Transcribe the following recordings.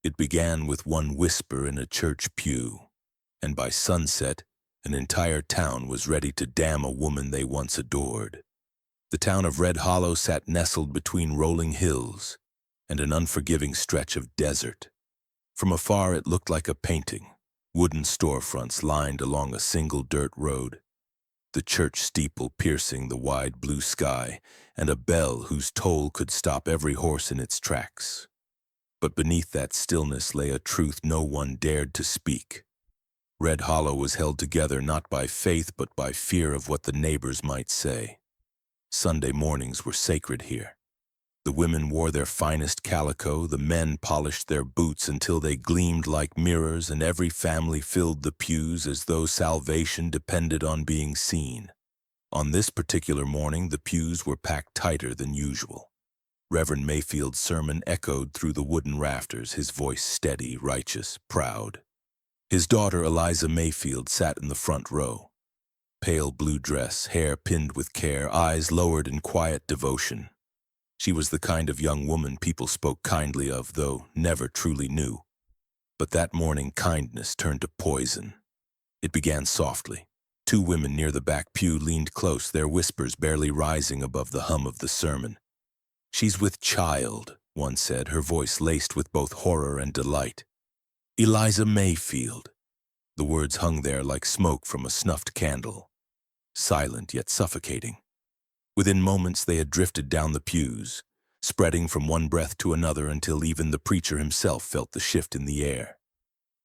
It began with one whisper in a church pew, and by sunset, an entire town was ready to damn a woman they once adored. The town of Red Hollow sat nestled between rolling hills and an unforgiving stretch of desert. From afar it looked like a painting, wooden storefronts lined along a single dirt road, the church steeple piercing the wide blue sky, and a bell whose toll could stop every horse in its tracks. But beneath that stillness lay a truth no one dared to speak. Red Hollow was held together not by faith but by fear of what the neighbors might say. Sunday mornings were sacred here. The women wore their finest calico, the men polished their boots until they gleamed like mirrors, and every family filled the pews as though salvation depended on being seen. On this particular morning, the pews were packed tighter than usual. Reverend Mayfield's sermon echoed through the wooden rafters, his voice steady, righteous, proud. His daughter, Eliza Mayfield, sat in the front row. Pale blue dress, hair pinned with care, eyes lowered in quiet devotion. She was the kind of young woman people spoke kindly of, though never truly knew. But that morning kindness turned to poison. It began softly. Two women near the back pew leaned close, their whispers barely rising above the hum of the sermon. "She's with child," one said, her voice laced with both horror and delight. "Eliza Mayfield." The words hung there like smoke from a snuffed candle, silent yet suffocating. Within moments they had drifted down the pews, spreading from one breath to another until even the preacher himself felt the shift in the air.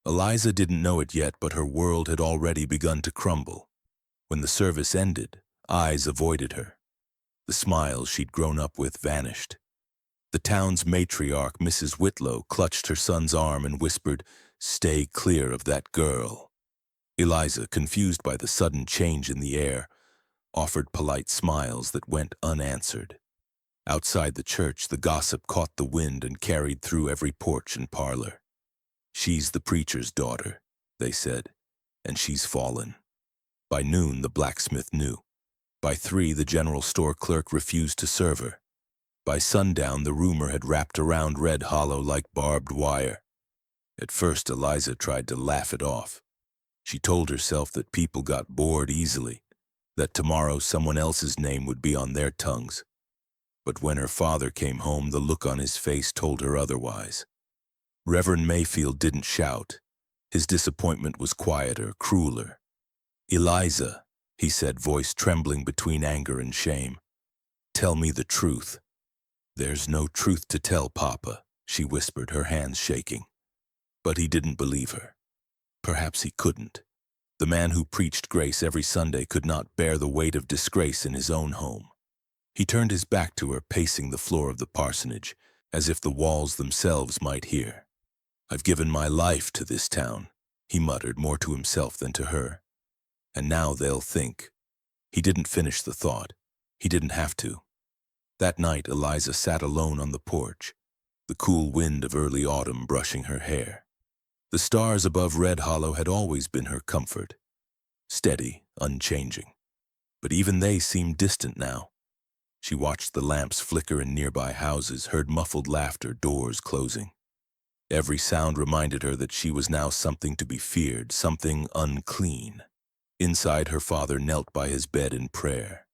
Eliza didn't know it yet, but her world had already begun to crumble. When the service ended, eyes avoided her. The smiles she'd grown up with vanished. The town's matriarch, Mrs. Whitlow, clutched her son's arm and whispered, "Stay clear of that girl." Eliza, confused by the sudden change in the air, offered polite smiles that went unanswered. Outside the church, the gossip caught the wind and carried through every porch and parlor. "She's the preacher's daughter," they said, "and she's fallen." By noon, the blacksmith knew. By 3, the general store clerk refused to serve her. By sundown, the rumor had wrapped around Red Hollow like barbed wire. At first, Eliza tried to laugh it off. She told herself that people got bored easily, that tomorrow someone else's name would be on their tongues. But when her father came home, the look on his face told her otherwise. Reverend Mayfield didn't shout. His disappointment was quieter, crueler. "Eliza," he said, voice trembling between anger and shame, "tell me the truth." "There's no truth to tell, Papa," she whispered, her hands shaking. But he didn't believe her. Perhaps he couldn't. The man who preached grace every Sunday could not bear the weight of disgrace in his own home. He turned his back to her, pacing the floor of the parsonage, as if the walls themselves might hear. "I've given my life to this town," he muttered, more to himself than to her. "And now they'll think." He didn't finish the thought. He didn't have to. That night, Eliza sat alone on the porch, the cool wind of early autumn brushing her hair. The stars above Red Hollow had always been her comfort, steady, unchanging. But even they seemed distant now. She watched the lamps flicker in nearby houses, heard muffled laughter, doors closing. Every sound reminded her that she was now something to be feared, something unclean. Inside, her father knelt by his bed in prayer.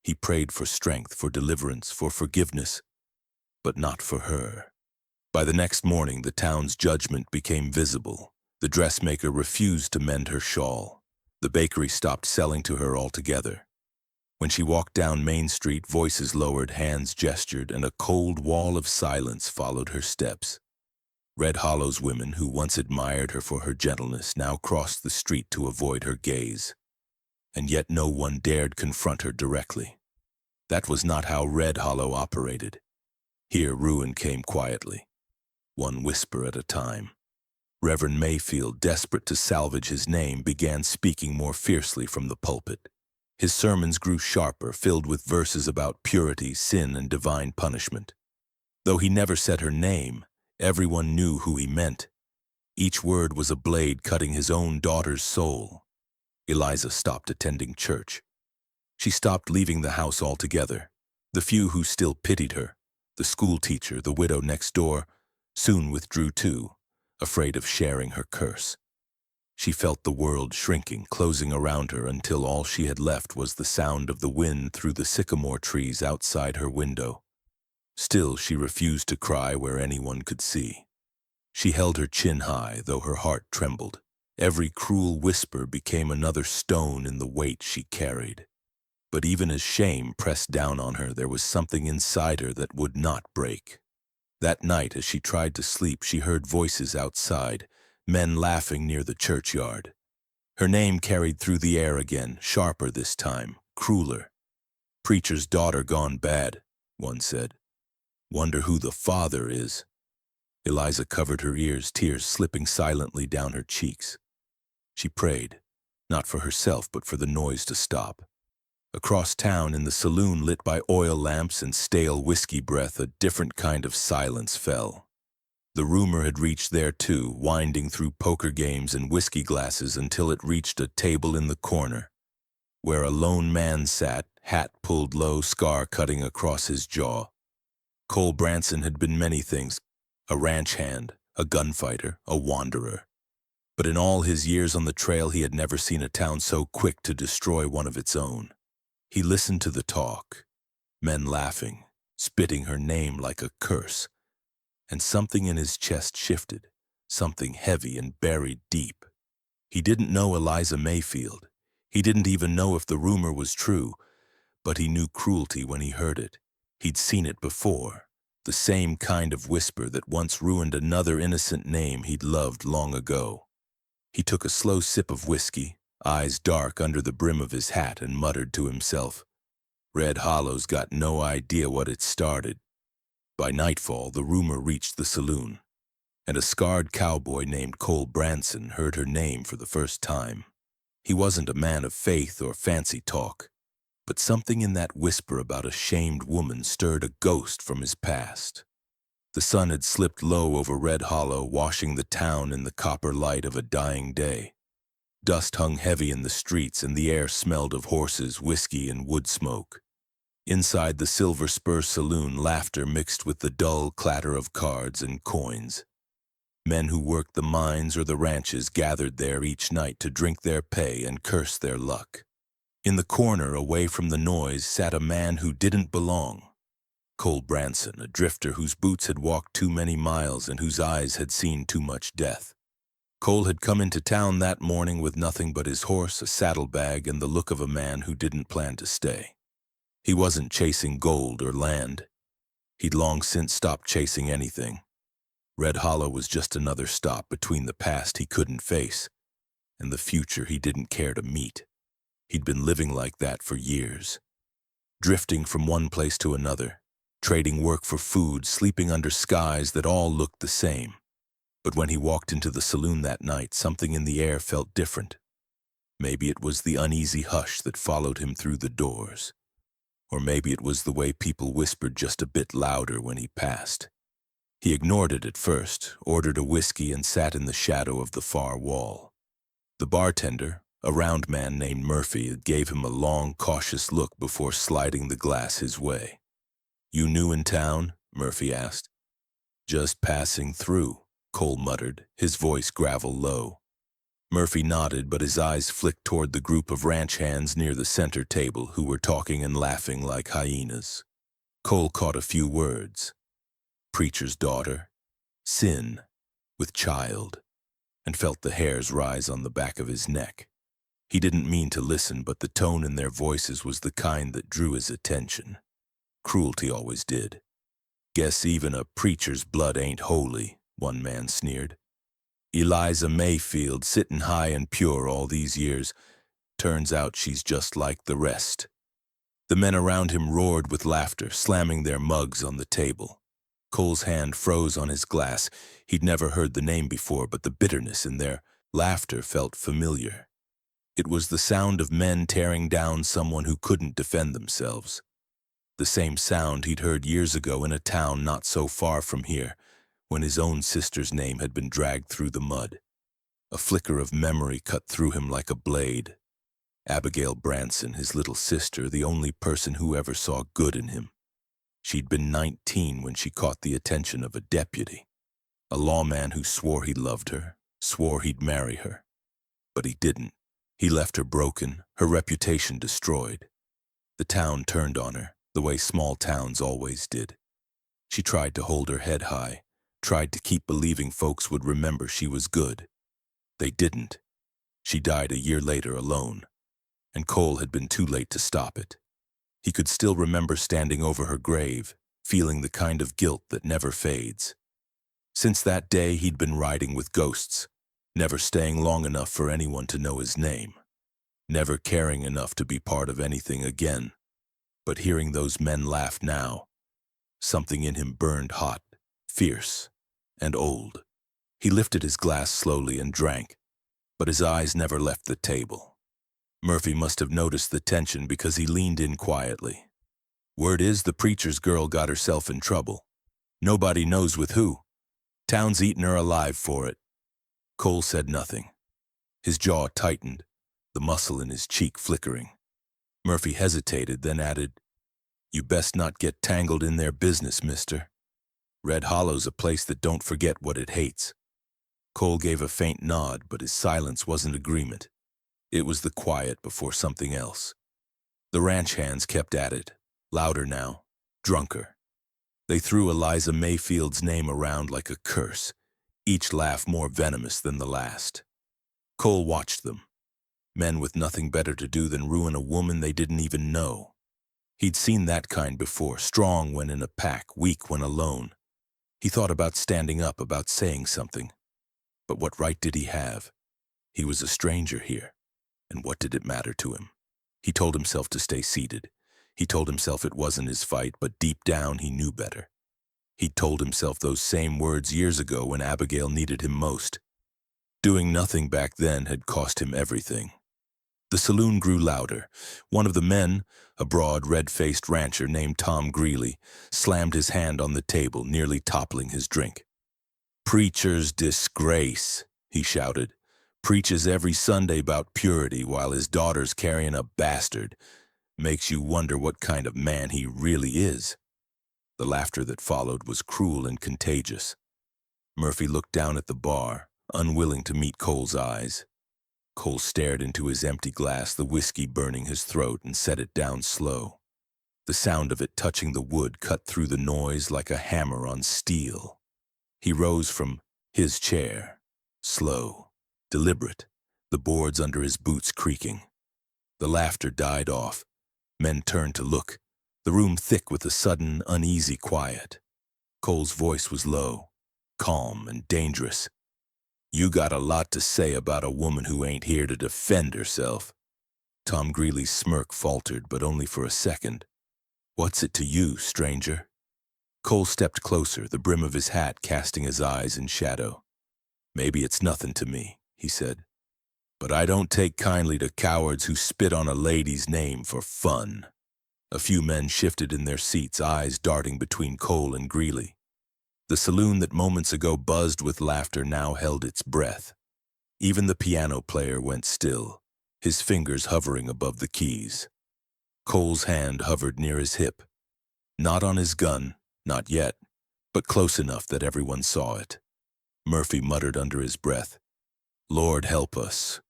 He prayed for strength, for deliverance, for forgiveness, but not for her. By the next morning, the town's judgment became visible. The dressmaker refused to mend her shawl. The bakery stopped selling to her altogether. When she walked down Main Street, voices lowered, hands gestured, and a cold wall of silence followed her steps. Red Hollow's women, who once admired her for her gentleness, now crossed the street to avoid her gaze. And yet no one dared confront her directly. That was not how Red Hollow operated. Here ruin came quietly, one whisper at a time. Reverend Mayfield, desperate to salvage his name, began speaking more fiercely from the pulpit. His sermons grew sharper, filled with verses about purity, sin, and divine punishment. Though he never said her name, everyone knew who he meant. Each word was a blade cutting his own daughter's soul. Eliza stopped attending church. She stopped leaving the house altogether. The few who still pitied her, the school teacher, the widow next door, soon withdrew too, afraid of sharing her curse. She felt the world shrinking, closing around her until all she had left was the sound of the wind through the sycamore trees outside her window. Still, she refused to cry where anyone could see. She held her chin high, though her heart trembled. Every cruel whisper became another stone in the weight she carried. But even as shame pressed down on her, there was something inside her that would not break. That night, as she tried to sleep, she heard voices outside, men laughing near the churchyard. Her name carried through the air again, sharper this time, crueler. "Preacher's daughter gone bad," one said. "Wonder who the father is." Eliza covered her ears, tears slipping silently down her cheeks. She prayed, not for herself but for the noise to stop. Across town, in the saloon lit by oil lamps and stale whiskey breath, a different kind of silence fell. The rumor had reached there too, winding through poker games and whiskey glasses until it reached a table in the corner, where a lone man sat, hat pulled low, scar cutting across his jaw. Cole Branson had been many things: a ranch hand, a gunfighter, a wanderer. But in all his years on the trail, he had never seen a town so quick to destroy one of its own. He listened to the talk, men laughing, spitting her name like a curse, and something in his chest shifted, something heavy and buried deep. He didn't know Eliza Mayfield. He didn't even know if the rumor was true, but he knew cruelty when he heard it. He'd seen it before, the same kind of whisper that once ruined another innocent name he'd loved long ago. He took a slow sip of whiskey, eyes dark under the brim of his hat, and muttered to himself, "Red Hollow's got no idea what it started." By nightfall, the rumor reached the saloon, and a scarred cowboy named Cole Branson heard her name for the first time. He wasn't a man of faith or fancy talk, but something in that whisper about a shamed woman stirred a ghost from his past. The sun had slipped low over Red Hollow, washing the town in the copper light of a dying day. Dust hung heavy in the streets, and the air smelled of horses, whiskey, and wood smoke. Inside the Silver Spur saloon, laughter mixed with the dull clatter of cards and coins. Men who worked the mines or the ranches gathered there each night to drink their pay and curse their luck. In the corner, away from the noise, sat a man who didn't belong. Cole Branson, a drifter whose boots had walked too many miles and whose eyes had seen too much death. Cole had come into town that morning with nothing but his horse, a saddlebag, and the look of a man who didn't plan to stay. He wasn't chasing gold or land. He'd long since stopped chasing anything. Red Hollow was just another stop between the past he couldn't face and the future he didn't care to meet. He'd been living like that for years, drifting from one place to another, trading work for food, sleeping under skies that all looked the same. But when he walked into the saloon that night, something in the air felt different. Maybe it was the uneasy hush that followed him through the doors. Or maybe it was the way people whispered just a bit louder when he passed. He ignored it at first, ordered a whiskey, and sat in the shadow of the far wall. The bartender, a round man named Murphy, gave him a long, cautious look before sliding the glass his way. "You new in town?" Murphy asked. "Just passing through," Cole muttered, his voice gravel low. Murphy nodded, but his eyes flicked toward the group of ranch hands near the center table who were talking and laughing like hyenas. Cole caught a few words: "Preacher's daughter," "sin," with "child," and felt the hairs rise on the back of his neck. He didn't mean to listen, but the tone in their voices was the kind that drew his attention. Cruelty always did. "Guess even a preacher's blood ain't holy," one man sneered. "Eliza Mayfield, sittin' high and pure all these years. Turns out she's just like the rest." The men around him roared with laughter, slamming their mugs on the table. Cole's hand froze on his glass. He'd never heard the name before, but the bitterness in their laughter felt familiar. It was the sound of men tearing down someone who couldn't defend themselves. The same sound he'd heard years ago in a town not so far from here, when his own sister's name had been dragged through the mud. A flicker of memory cut through him like a blade. Abigail Branson, his little sister, the only person who ever saw good in him. She'd been 19 when she caught the attention of a deputy. A lawman who swore he loved her, swore he'd marry her. But he didn't. He left her broken, her reputation destroyed. The town turned on her, the way small towns always did. She tried to hold her head high, tried to keep believing folks would remember she was good. They didn't. She died a year later alone, and Cole had been too late to stop it. He could still remember standing over her grave, feeling the kind of guilt that never fades. Since that day, he'd been riding with ghosts, never staying long enough for anyone to know his name, never caring enough to be part of anything again. But hearing those men laugh now, something in him burned hot, fierce, and old. He lifted his glass slowly and drank, but his eyes never left the table. Murphy must have noticed the tension because he leaned in quietly. Word is the preacher's girl got herself in trouble. Nobody knows with who. Town's eaten her alive for it. Cole said nothing. His jaw tightened, the muscle in his cheek flickering. Murphy hesitated, then added, "You best not get tangled in their business, mister. Red Hollow's a place that don't forget what it hates." Cole gave a faint nod, but his silence wasn't agreement. It was the quiet before something else. The ranch hands kept at it, louder now, drunker. They threw Eliza Mayfield's name around like a curse, each laugh more venomous than the last. Cole watched them, men with nothing better to do than ruin a woman they didn't even know. He'd seen that kind before, strong when in a pack, weak when alone. He thought about standing up, about saying something. But what right did he have? He was a stranger here. And what did it matter to him? He told himself to stay seated. He told himself it wasn't his fight, but deep down he knew better. He'd told himself those same words years ago when Abigail needed him most. Doing nothing back then had cost him everything. The saloon grew louder. One of the men, a broad, red-faced rancher named Tom Greeley, slammed his hand on the table, nearly toppling his drink. "Preacher's disgrace," he shouted. "Preaches every Sunday about purity while his daughter's carrying a bastard. Makes you wonder what kind of man he really is." The laughter that followed was cruel and contagious. Murphy looked down at the bar, unwilling to meet Cole's eyes. Cole stared into his empty glass, the whiskey burning his throat, and set it down slow. The sound of it touching the wood cut through the noise like a hammer on steel. He rose from his chair, slow, deliberate, the boards under his boots creaking. The laughter died off. Men turned to look, the room thick with a sudden, uneasy quiet. Cole's voice was low, calm and dangerous. "You got a lot to say about a woman who ain't here to defend herself." Tom Greeley's smirk faltered, but only for a second. "What's it to you, stranger?" Cole stepped closer, the brim of his hat casting his eyes in shadow. "Maybe it's nothing to me," he said. "But I don't take kindly to cowards who spit on a lady's name for fun." A few men shifted in their seats, eyes darting between Cole and Greeley. The saloon that moments ago buzzed with laughter now held its breath. Even the piano player went still, his fingers hovering above the keys. Cole's hand hovered near his hip. Not on his gun, not yet, but close enough that everyone saw it. Murphy muttered under his breath, "Lord help us."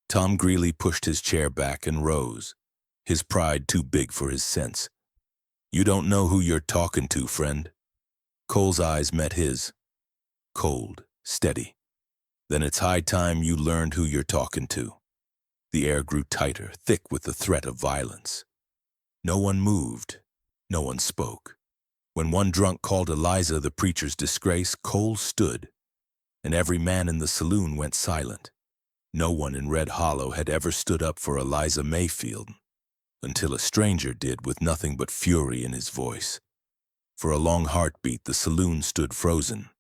Tom Greeley pushed his chair back and rose, his pride too big for his sense. "You don't know who you're talking to, friend." Cole's eyes met his. Cold, steady. "Then it's high time you learned who you're talking to." The air grew tighter, thick with the threat of violence. No one moved. No one spoke. When one drunk called Eliza the preacher's disgrace, Cole stood, and every man in the saloon went silent. No one in Red Hollow had ever stood up for Eliza Mayfield, until a stranger did with nothing but fury in his voice. For a long heartbeat, the saloon stood frozen,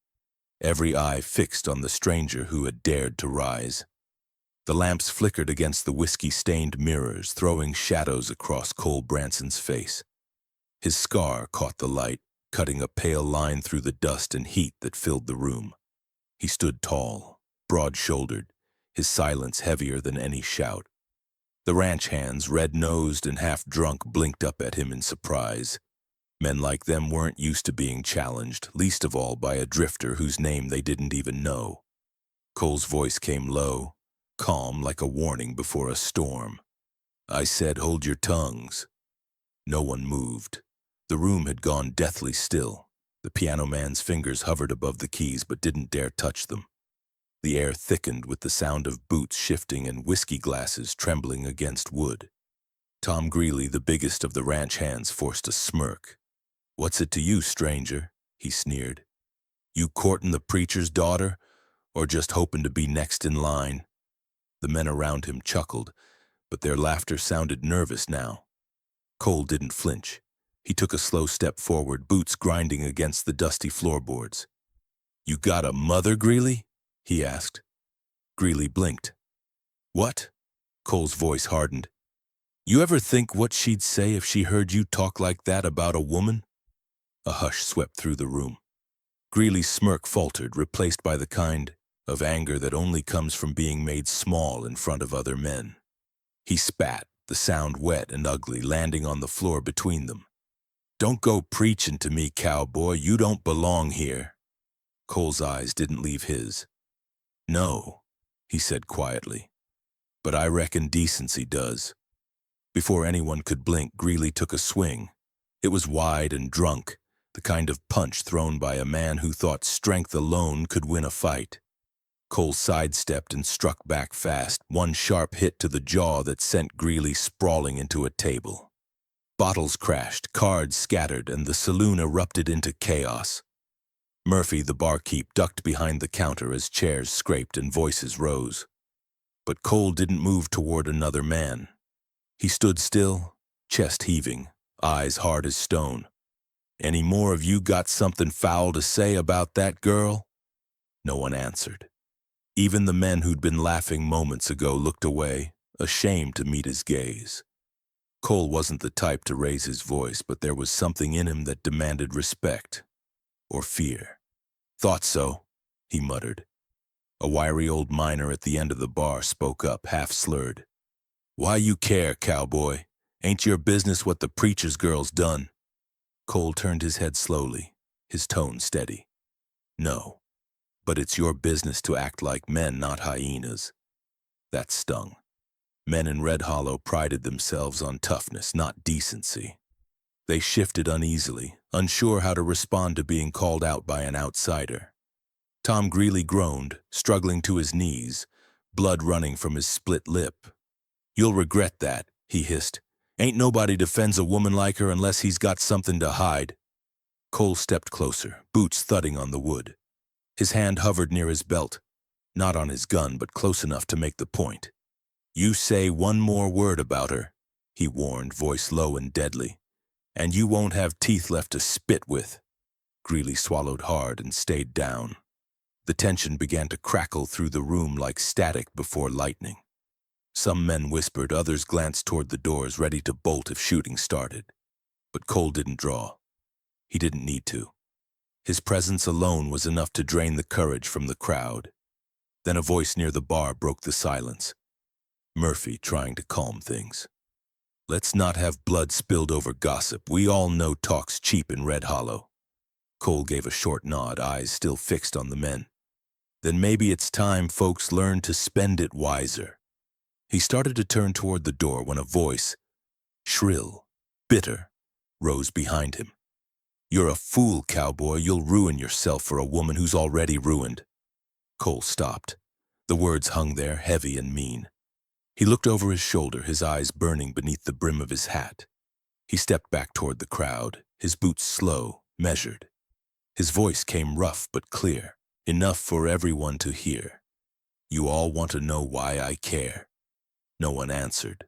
every eye fixed on the stranger who had dared to rise. The lamps flickered against the whiskey-stained mirrors, throwing shadows across Cole Branson's face. His scar caught the light, cutting a pale line through the dust and heat that filled the room. He stood tall, broad-shouldered, his silence heavier than any shout. The ranch hands, red-nosed and half-drunk, blinked up at him in surprise. Men like them weren't used to being challenged, least of all by a drifter whose name they didn't even know. Cole's voice came low, calm like a warning before a storm. I said, hold your tongues. No one moved. The room had gone deathly still. The piano man's fingers hovered above the keys but didn't dare touch them. The air thickened with the sound of boots shifting and whiskey glasses trembling against wood. Tom Greeley, the biggest of the ranch hands, forced a smirk. What's it to you, stranger? He sneered. You courtin' the preacher's daughter, or just hoping to be next in line? The men around him chuckled, but their laughter sounded nervous now. Cole didn't flinch. He took a slow step forward, boots grinding against the dusty floorboards. You got a mother, Greeley? He asked. Greeley blinked. What? Cole's voice hardened. You ever think what she'd say if she heard you talk like that about a woman? A hush swept through the room. Greeley's smirk faltered, replaced by the kind of anger that only comes from being made small in front of other men. He spat, the sound wet and ugly, landing on the floor between them. Don't go preaching to me, cowboy. You don't belong here. Cole's eyes didn't leave his. No, he said quietly, but I reckon decency does. Before anyone could blink, Greeley took a swing. It was wide and drunk, the kind of punch thrown by a man who thought strength alone could win a fight. Cole sidestepped and struck back fast, one sharp hit to the jaw that sent Greeley sprawling into a table. Bottles crashed, cards scattered, and the saloon erupted into chaos. Murphy, the barkeep, ducked behind the counter as chairs scraped and voices rose. But Cole didn't move toward another man. He stood still, chest heaving, eyes hard as stone. Any more of you got something foul to say about that girl? No one answered. Even the men who'd been laughing moments ago looked away, ashamed to meet his gaze. Cole wasn't the type to raise his voice, but there was something in him that demanded respect. Or fear. Thought so, he muttered. A wiry old miner at the end of the bar spoke up, half slurred. Why you care, cowboy? Ain't your business what the preacher's girl's done? Cole turned his head slowly, his tone steady. No, but it's your business to act like men, not hyenas. That stung. Men in Red Hollow prided themselves on toughness, not decency. They shifted uneasily, unsure how to respond to being called out by an outsider. Tom Greeley groaned, struggling to his knees, blood running from his split lip. You'll regret that, he hissed. Ain't nobody defends a woman like her unless he's got something to hide. Cole stepped closer, boots thudding on the wood. His hand hovered near his belt, not on his gun, but close enough to make the point. You say one more word about her, he warned, voice low and deadly, and you won't have teeth left to spit with. Greeley swallowed hard and stayed down. The tension began to crackle through the room like static before lightning. Some men whispered, others glanced toward the doors, ready to bolt if shooting started. But Cole didn't draw. He didn't need to. His presence alone was enough to drain the courage from the crowd. Then a voice near the bar broke the silence. Murphy, trying to calm things. Let's not have blood spilled over gossip. We all know talk's cheap in Red Hollow. Cole gave a short nod, eyes still fixed on the men. Then maybe it's time folks learn to spend it wiser. He started to turn toward the door when a voice, shrill, bitter, rose behind him. You're a fool, cowboy. You'll ruin yourself for a woman who's already ruined. Cole stopped. The words hung there, heavy and mean. He looked over his shoulder, his eyes burning beneath the brim of his hat. He stepped back toward the crowd, his boots slow, measured. His voice came rough but clear, enough for everyone to hear. You all want to know why I care. No one answered.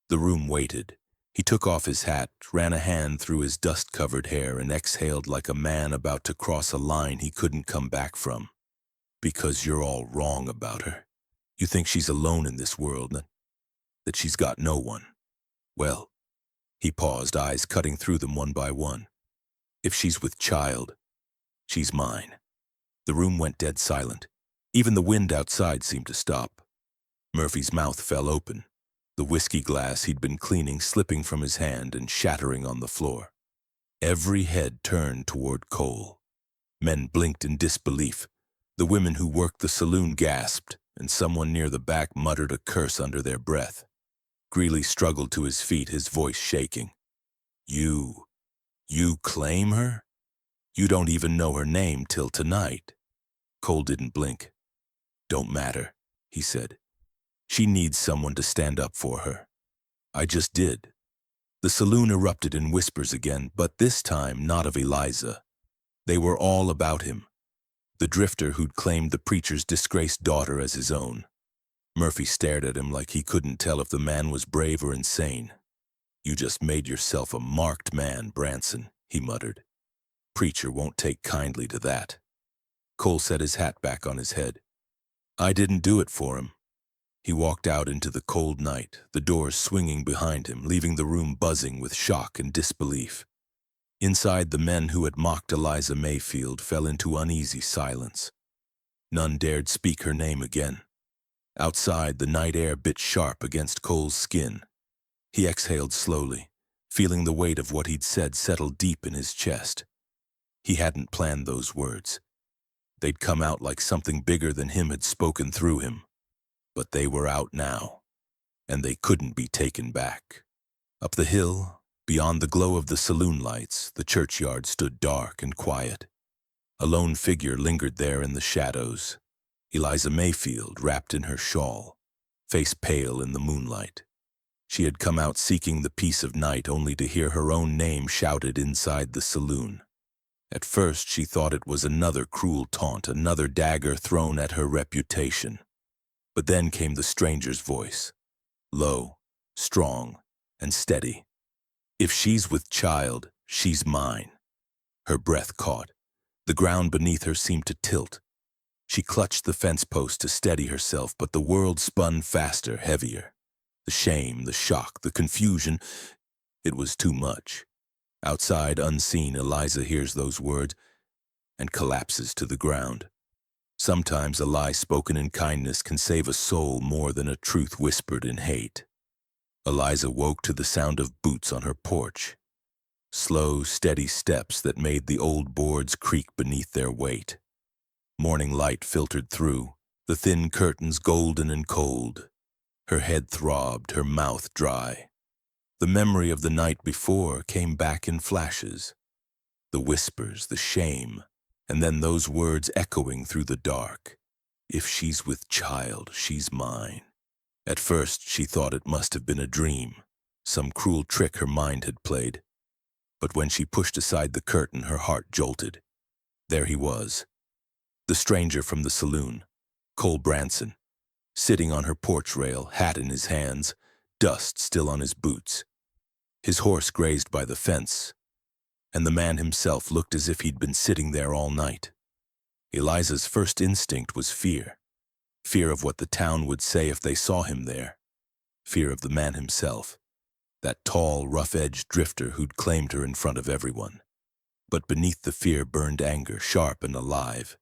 The room waited. He took off his hat, ran a hand through his dust-covered hair, and exhaled like a man about to cross a line he couldn't come back from. Because you're all wrong about her. You think she's alone in this world, that she's got no one. Well, he paused, eyes cutting through them one by one. If she's with child, she's mine. The room went dead silent. Even the wind outside seemed to stop. Murphy's mouth fell open, the whiskey glass he'd been cleaning slipping from his hand and shattering on the floor. Every head turned toward Cole. Men blinked in disbelief. The women who worked the saloon gasped, and someone near the back muttered a curse under their breath. Greeley struggled to his feet, his voice shaking. You claim her? You don't even know her name till tonight." Cole didn't blink. "Don't matter," he said. "She needs someone to stand up for her. I just did." The saloon erupted in whispers again, but this time not of Eliza. They were all about him. The drifter who'd claimed the preacher's disgraced daughter as his own. Murphy stared at him like he couldn't tell if the man was brave or insane. "You just made yourself a marked man, Branson," he muttered. "Preacher won't take kindly to that." Cole set his hat back on his head. "I didn't do it for him." He walked out into the cold night, the doors swinging behind him, leaving the room buzzing with shock and disbelief. Inside, the men who had mocked Eliza Mayfield fell into uneasy silence. None dared speak her name again. Outside, the night air bit sharp against Cole's skin. He exhaled slowly, feeling the weight of what he'd said settle deep in his chest. He hadn't planned those words. They'd come out like something bigger than him had spoken through him. But they were out now, and they couldn't be taken back. Up the hill, beyond the glow of the saloon lights, the churchyard stood dark and quiet. A lone figure lingered there in the shadows. Eliza Mayfield, wrapped in her shawl, face pale in the moonlight. She had come out seeking the peace of night only to hear her own name shouted inside the saloon. At first she thought it was another cruel taunt, another dagger thrown at her reputation. But then came the stranger's voice, low, strong, and steady. "If she's with child, she's mine." Her breath caught. The ground beneath her seemed to tilt. She clutched the fence post to steady herself, but the world spun faster, heavier. The shame, the shock, the confusion, it was too much. Outside, unseen, Eliza hears those words and collapses to the ground. Sometimes a lie spoken in kindness can save a soul more than a truth whispered in hate. Eliza woke to the sound of boots on her porch. Slow, steady steps that made the old boards creak beneath their weight. Morning light filtered through, the thin curtains golden and cold. Her head throbbed, her mouth dry. The memory of the night before came back in flashes. The whispers, the shame, and then those words echoing through the dark. "If she's with child, she's mine." At first she thought it must have been a dream, some cruel trick her mind had played. But when she pushed aside the curtain, her heart jolted. There he was, the stranger from the saloon, Cole Branson, sitting on her porch rail, hat in his hands, dust still on his boots. His horse grazed by the fence, and the man himself looked as if he'd been sitting there all night. Eliza's first instinct was fear. Fear of what the town would say if they saw him there. Fear of the man himself, that tall, rough-edged drifter who'd claimed her in front of everyone. But beneath the fear burned anger, sharp and alive.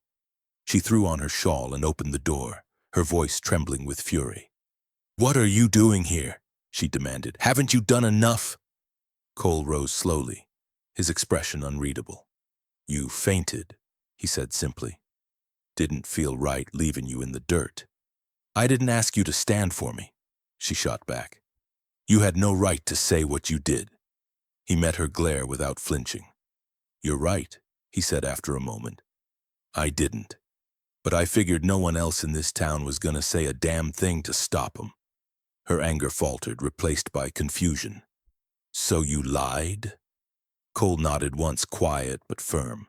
She threw on her shawl and opened the door, her voice trembling with fury. "What are you doing here?" she demanded. "Haven't you done enough?" Cole rose slowly, his expression unreadable. "You fainted," he said simply. "Didn't feel right leaving you in the dirt." "I didn't ask you to stand for me," she shot back. "You had no right to say what you did." He met her glare without flinching. "You're right," he said after a moment. "I didn't. But I figured no one else in this town was gonna say a damn thing to stop him." Her anger faltered, replaced by confusion. "So you lied?" Cole nodded once, quiet but firm.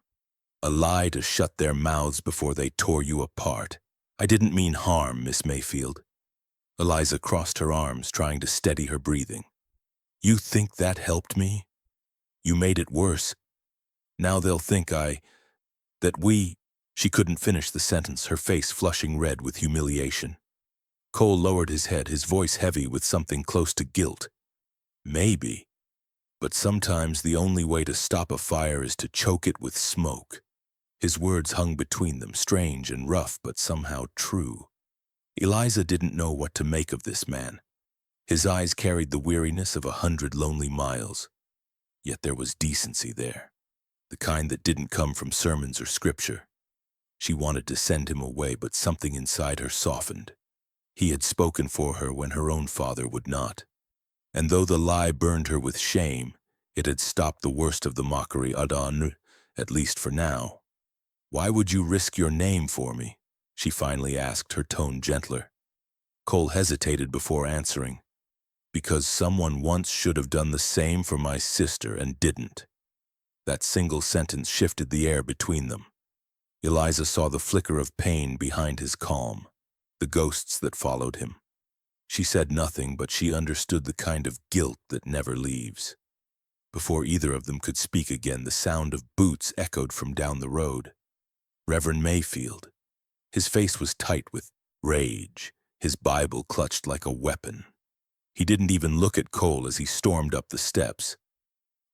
"A lie to shut their mouths before they tore you apart. I didn't mean harm, Miss Mayfield." Eliza crossed her arms, trying to steady her breathing. "You think that helped me? You made it worse. Now they'll think that we—" She couldn't finish the sentence, her face flushing red with humiliation. Cole lowered his head, his voice heavy with something close to guilt. "Maybe. But sometimes the only way to stop a fire is to choke it with smoke." His words hung between them, strange and rough, but somehow true. Eliza didn't know what to make of this man. His eyes carried the weariness of 100 lonely miles. Yet there was decency there, the kind that didn't come from sermons or scripture. She wanted to send him away, but something inside her softened. He had spoken for her when her own father would not. And though the lie burned her with shame, it had stopped the worst of the mockery, Adan, at least for now. "Why would you risk your name for me?" she finally asked, her tone gentler. Cole hesitated before answering. "Because someone once should have done the same for my sister and didn't." That single sentence shifted the air between them. Eliza saw the flicker of pain behind his calm, the ghosts that followed him. She said nothing, but she understood the kind of guilt that never leaves. Before either of them could speak again, the sound of boots echoed from down the road. Reverend Mayfield. His face was tight with rage, his Bible clutched like a weapon. He didn't even look at Cole as he stormed up the steps.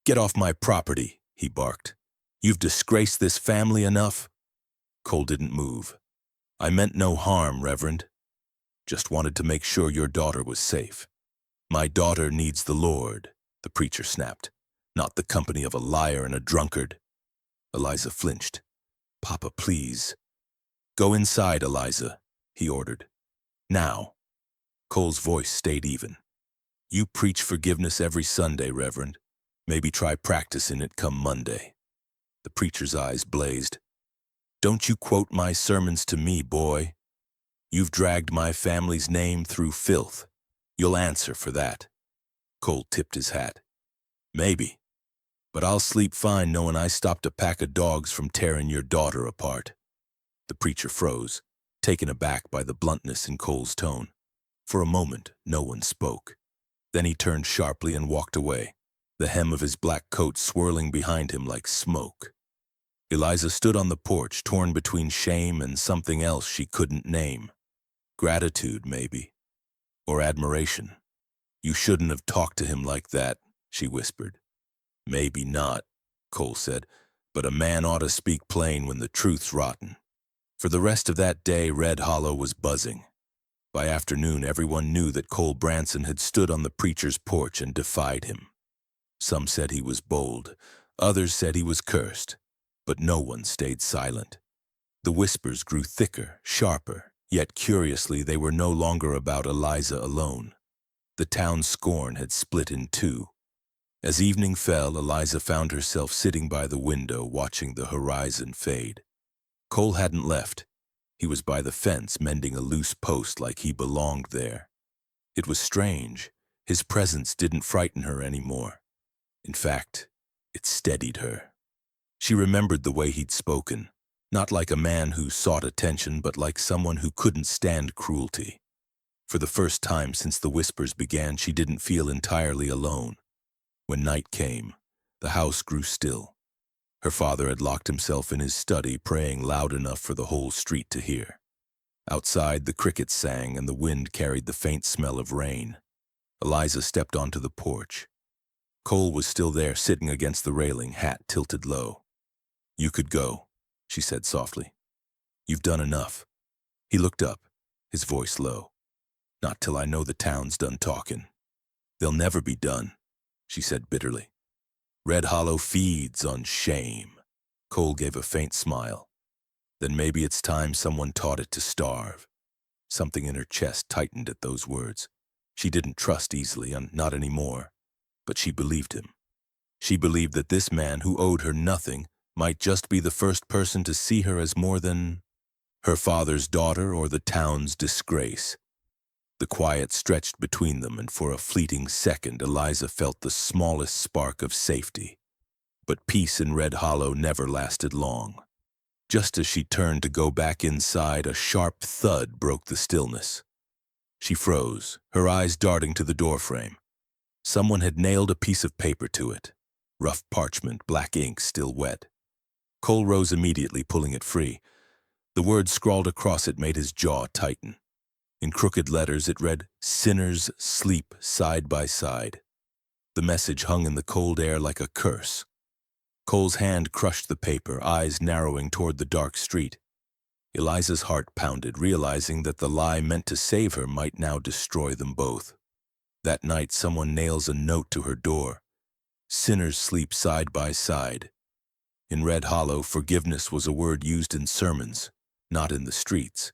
"Get off my property," he barked. "You've disgraced this family enough." Cole didn't move. "I meant no harm, Reverend. Just wanted to make sure your daughter was safe." "My daughter needs the Lord," the preacher snapped, "not the company of a liar and a drunkard." Eliza flinched. "Papa, please." "Go inside, Eliza," he ordered. "Now." Cole's voice stayed even. "You preach forgiveness every Sunday, Reverend. Maybe try practicing it come Monday." The preacher's eyes blazed. "Don't you quote my sermons to me, boy. You've dragged my family's name through filth. You'll answer for that." Cole tipped his hat. "Maybe. But I'll sleep fine knowing I stopped a pack of dogs from tearing your daughter apart." The preacher froze, taken aback by the bluntness in Cole's tone. For a moment, no one spoke. Then he turned sharply and walked away, the hem of his black coat swirling behind him like smoke. Eliza stood on the porch, torn between shame and something else she couldn't name. Gratitude, maybe. Or admiration. "You shouldn't have talked to him like that," she whispered. "Maybe not," Cole said, "but a man ought to speak plain when the truth's rotten." For the rest of that day, Red Hollow was buzzing. By afternoon, everyone knew that Cole Branson had stood on the preacher's porch and defied him. Some said he was bold, others said he was cursed, but no one stayed silent. The whispers grew thicker, sharper, yet curiously they were no longer about Eliza alone. The town's scorn had split in two. As evening fell, Eliza found herself sitting by the window watching the horizon fade. Cole hadn't left. He was by the fence mending a loose post like he belonged there. It was strange. His presence didn't frighten her anymore. In fact, it steadied her. She remembered the way he'd spoken, not like a man who sought attention, but like someone who couldn't stand cruelty. For the first time since the whispers began, she didn't feel entirely alone. When night came, the house grew still. Her father had locked himself in his study, praying loud enough for the whole street to hear. Outside, the crickets sang and the wind carried the faint smell of rain. Eliza stepped onto the porch. Cole was still there, sitting against the railing, hat tilted low. "You could go," she said softly. "You've done enough." He looked up, his voice low. "Not till I know the town's done talking." "They'll never be done," she said bitterly. "Red Hollow feeds on shame." Cole gave a faint smile. "Then maybe it's time someone taught it to starve." Something in her chest tightened at those words. She didn't trust easily, not anymore. But she believed him. She believed that this man who owed her nothing might just be the first person to see her as more than her father's daughter or the town's disgrace. The quiet stretched between them, and for a fleeting second Eliza felt the smallest spark of safety. But peace in Red Hollow never lasted long. Just as she turned to go back inside, a sharp thud broke the stillness. She froze, her eyes darting to the doorframe. Someone had nailed a piece of paper to it. Rough parchment, black ink still wet. Cole rose immediately, pulling it free. The word scrawled across it made his jaw tighten. In crooked letters it read, "Sinners sleep side by side." The message hung in the cold air like a curse. Cole's hand crushed the paper, eyes narrowing toward the dark street. Eliza's heart pounded, realizing that the lie meant to save her might now destroy them both. That night someone nails a note to her door. Sinners sleep side by side. In Red Hollow, forgiveness was a word used in sermons, not in the streets.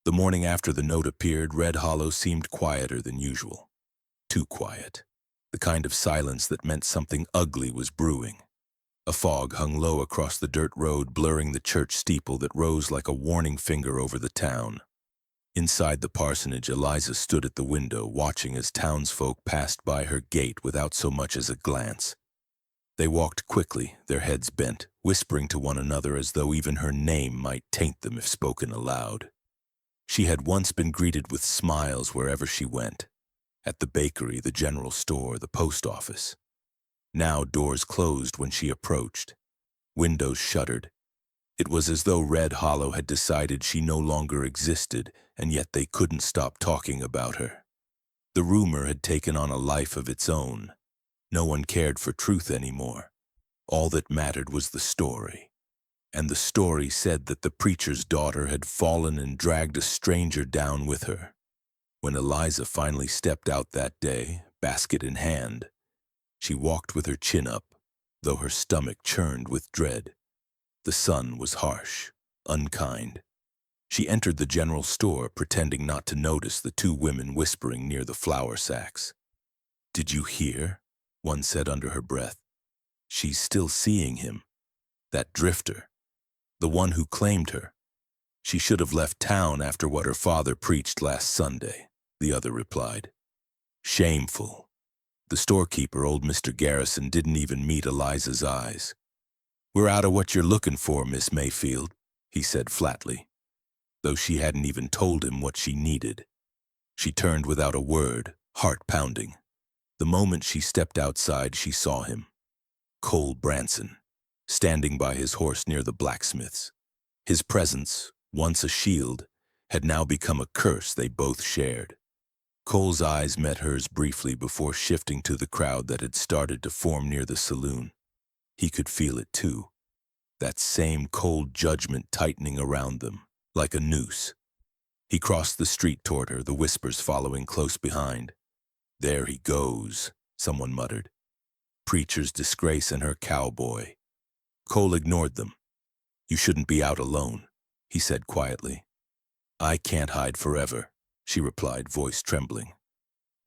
The morning after the note appeared, Red Hollow seemed quieter than usual. Too quiet. The kind of silence that meant something ugly was brewing. A fog hung low across the dirt road, blurring the church steeple that rose like a warning finger over the town. Inside the parsonage, Eliza stood at the window, watching as townsfolk passed by her gate without so much as a glance. They walked quickly, their heads bent, whispering to one another as though even her name might taint them if spoken aloud. She had once been greeted with smiles wherever she went, at the bakery, the general store, the post office. Now doors closed when she approached. Windows shuttered. It was as though Red Hollow had decided she no longer existed, and yet they couldn't stop talking about her. The rumor had taken on a life of its own. No one cared for truth anymore. All that mattered was the story. And the story said that the preacher's daughter had fallen and dragged a stranger down with her. When Eliza finally stepped out that day, basket in hand, she walked with her chin up, though her stomach churned with dread. The sun was harsh, unkind. She entered the general store, pretending not to notice the two women whispering near the flour sacks. "Did you hear?" one said under her breath. "She's still seeing him. That drifter. The one who claimed her. She should have left town after what her father preached last Sunday," the other replied. Shameful. The storekeeper, old Mr. Garrison, didn't even meet Eliza's eyes. "We're out of what you're looking for, Miss Mayfield," he said flatly, though she hadn't even told him what she needed. She turned without a word, heart pounding. The moment she stepped outside, she saw him. Cole Branson, standing by his horse near the blacksmith's. His presence, once a shield, had now become a curse they both shared. Cole's eyes met hers briefly before shifting to the crowd that had started to form near the saloon. He could feel it too, that same cold judgment tightening around them, like a noose. He crossed the street toward her, the whispers following close behind. "There he goes," someone muttered. "Preacher's disgrace and her cowboy." Cole ignored them. "You shouldn't be out alone," he said quietly. "I can't hide forever," she replied, voice trembling.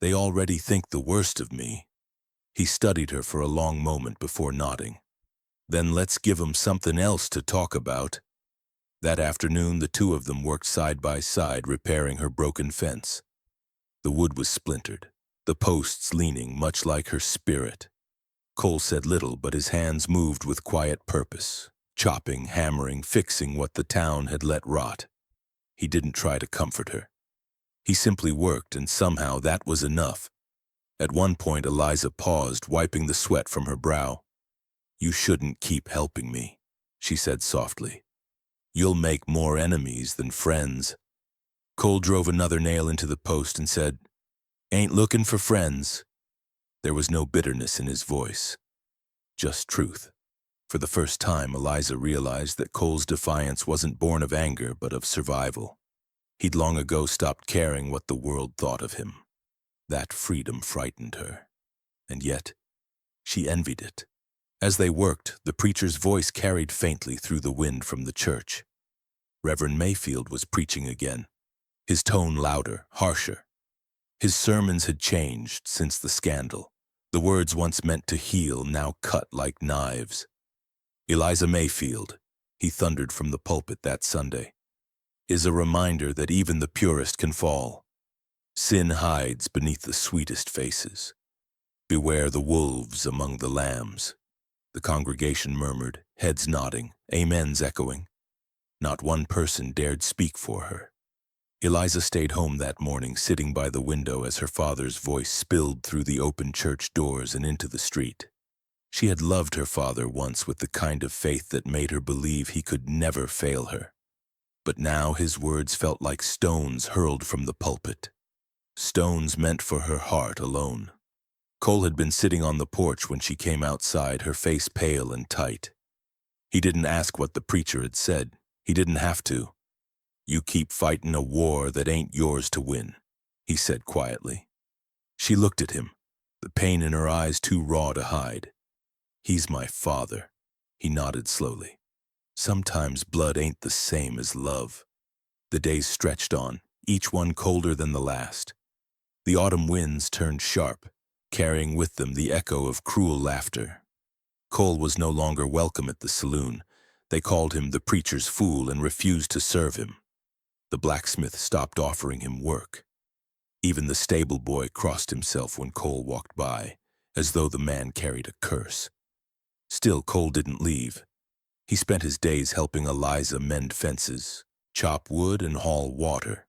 "They already think the worst of me." He studied her for a long moment before nodding. "Then let's give 'em something else to talk about." That afternoon, the two of them worked side by side, repairing her broken fence. The wood was splintered, the posts leaning much like her spirit. Cole said little, but his hands moved with quiet purpose, chopping, hammering, fixing what the town had let rot. He didn't try to comfort her. He simply worked, and somehow that was enough. At one point, Eliza paused, wiping the sweat from her brow. "You shouldn't keep helping me," she said softly. "You'll make more enemies than friends." Cole drove another nail into the post and said, "Ain't looking for friends." There was no bitterness in his voice, just truth. For the first time, Eliza realized that Cole's defiance wasn't born of anger, but of survival. He'd long ago stopped caring what the world thought of him. That freedom frightened her, and yet she envied it. As they worked, the preacher's voice carried faintly through the wind from the church. Reverend Mayfield was preaching again, his tone louder, harsher. His sermons had changed since the scandal. The words once meant to heal now cut like knives. "Eliza Mayfield," he thundered from the pulpit that Sunday, "is a reminder that even the purest can fall. Sin hides beneath the sweetest faces. Beware the wolves among the lambs." The congregation murmured, heads nodding, amens echoing. Not one person dared speak for her. Eliza stayed home that morning, sitting by the window as her father's voice spilled through the open church doors and into the street. She had loved her father once with the kind of faith that made her believe he could never fail her. But now his words felt like stones hurled from the pulpit. Stones meant for her heart alone. Cole had been sitting on the porch when she came outside, her face pale and tight. He didn't ask what the preacher had said. He didn't have to. "You keep fighting a war that ain't yours to win," he said quietly. She looked at him, the pain in her eyes too raw to hide. "He's my father," he nodded slowly. "Sometimes blood ain't the same as love." The days stretched on, each one colder than the last. The autumn winds turned sharp, carrying with them the echo of cruel laughter. Cole was no longer welcome at the saloon. They called him the preacher's fool and refused to serve him. The blacksmith stopped offering him work. Even the stable boy crossed himself when Cole walked by, as though the man carried a curse. Still, Cole didn't leave. He spent his days helping Eliza mend fences, chop wood, and haul water.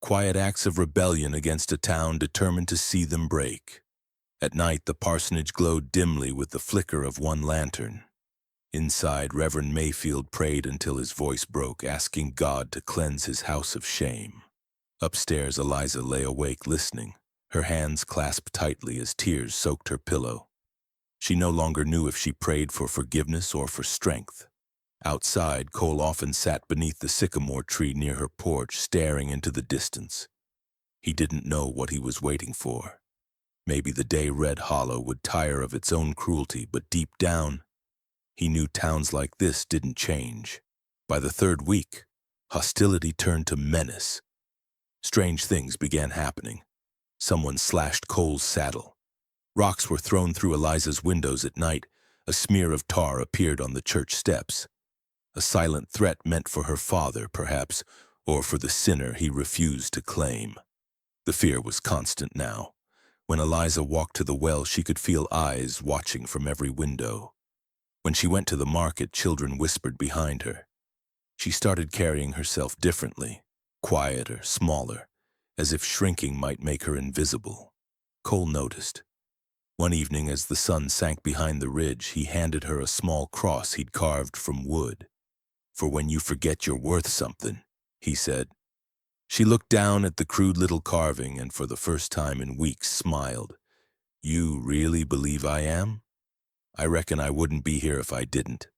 Quiet acts of rebellion against a town determined to see them break. At night, the parsonage glowed dimly with the flicker of one lantern. Inside, Reverend Mayfield prayed until his voice broke, asking God to cleanse his house of shame. Upstairs, Eliza lay awake listening, her hands clasped tightly as tears soaked her pillow. She no longer knew if she prayed for forgiveness or for strength. Outside, Cole often sat beneath the sycamore tree near her porch, staring into the distance. He didn't know what he was waiting for. Maybe the day Red Hollow would tire of its own cruelty, but deep down, he knew towns like this didn't change. By the third week, hostility turned to menace. Strange things began happening. Someone slashed Cole's saddle. Rocks were thrown through Eliza's windows at night. A smear of tar appeared on the church steps. A silent threat meant for her father, perhaps, or for the sinner he refused to claim. The fear was constant now. When Eliza walked to the well, she could feel eyes watching from every window. When she went to the market, children whispered behind her. She started carrying herself differently, quieter, smaller, as if shrinking might make her invisible. Cole noticed. One evening, as the sun sank behind the ridge, he handed her a small cross he'd carved from wood. "For when you forget you're worth something," he said. She looked down at the crude little carving and for the first time in weeks smiled. "You really believe I am? I reckon I wouldn't be here if I didn't."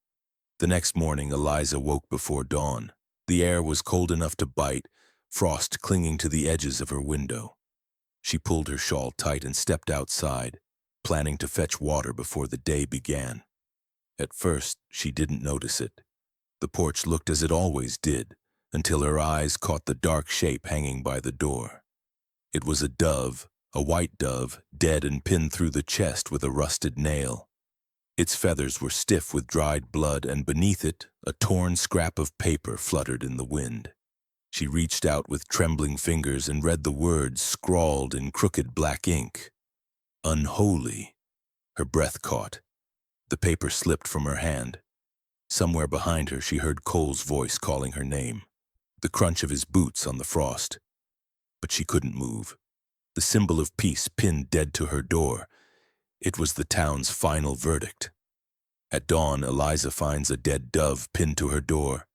The next morning, Eliza woke before dawn. The air was cold enough to bite, frost clinging to the edges of her window. She pulled her shawl tight and stepped outside, planning to fetch water before the day began. At first, she didn't notice it. The porch looked as it always did, until her eyes caught the dark shape hanging by the door. It was a dove, a white dove, dead and pinned through the chest with a rusted nail. Its feathers were stiff with dried blood, and beneath it, a torn scrap of paper fluttered in the wind. She reached out with trembling fingers and read the words scrawled in crooked black ink. "Unholy." Her breath caught. The paper slipped from her hand. Somewhere behind her, she heard Cole's voice calling her name, the crunch of his boots on the frost. But she couldn't move. The symbol of peace pinned dead to her door. It was the town's final verdict. At dawn, Eliza finds a dead dove pinned to her door,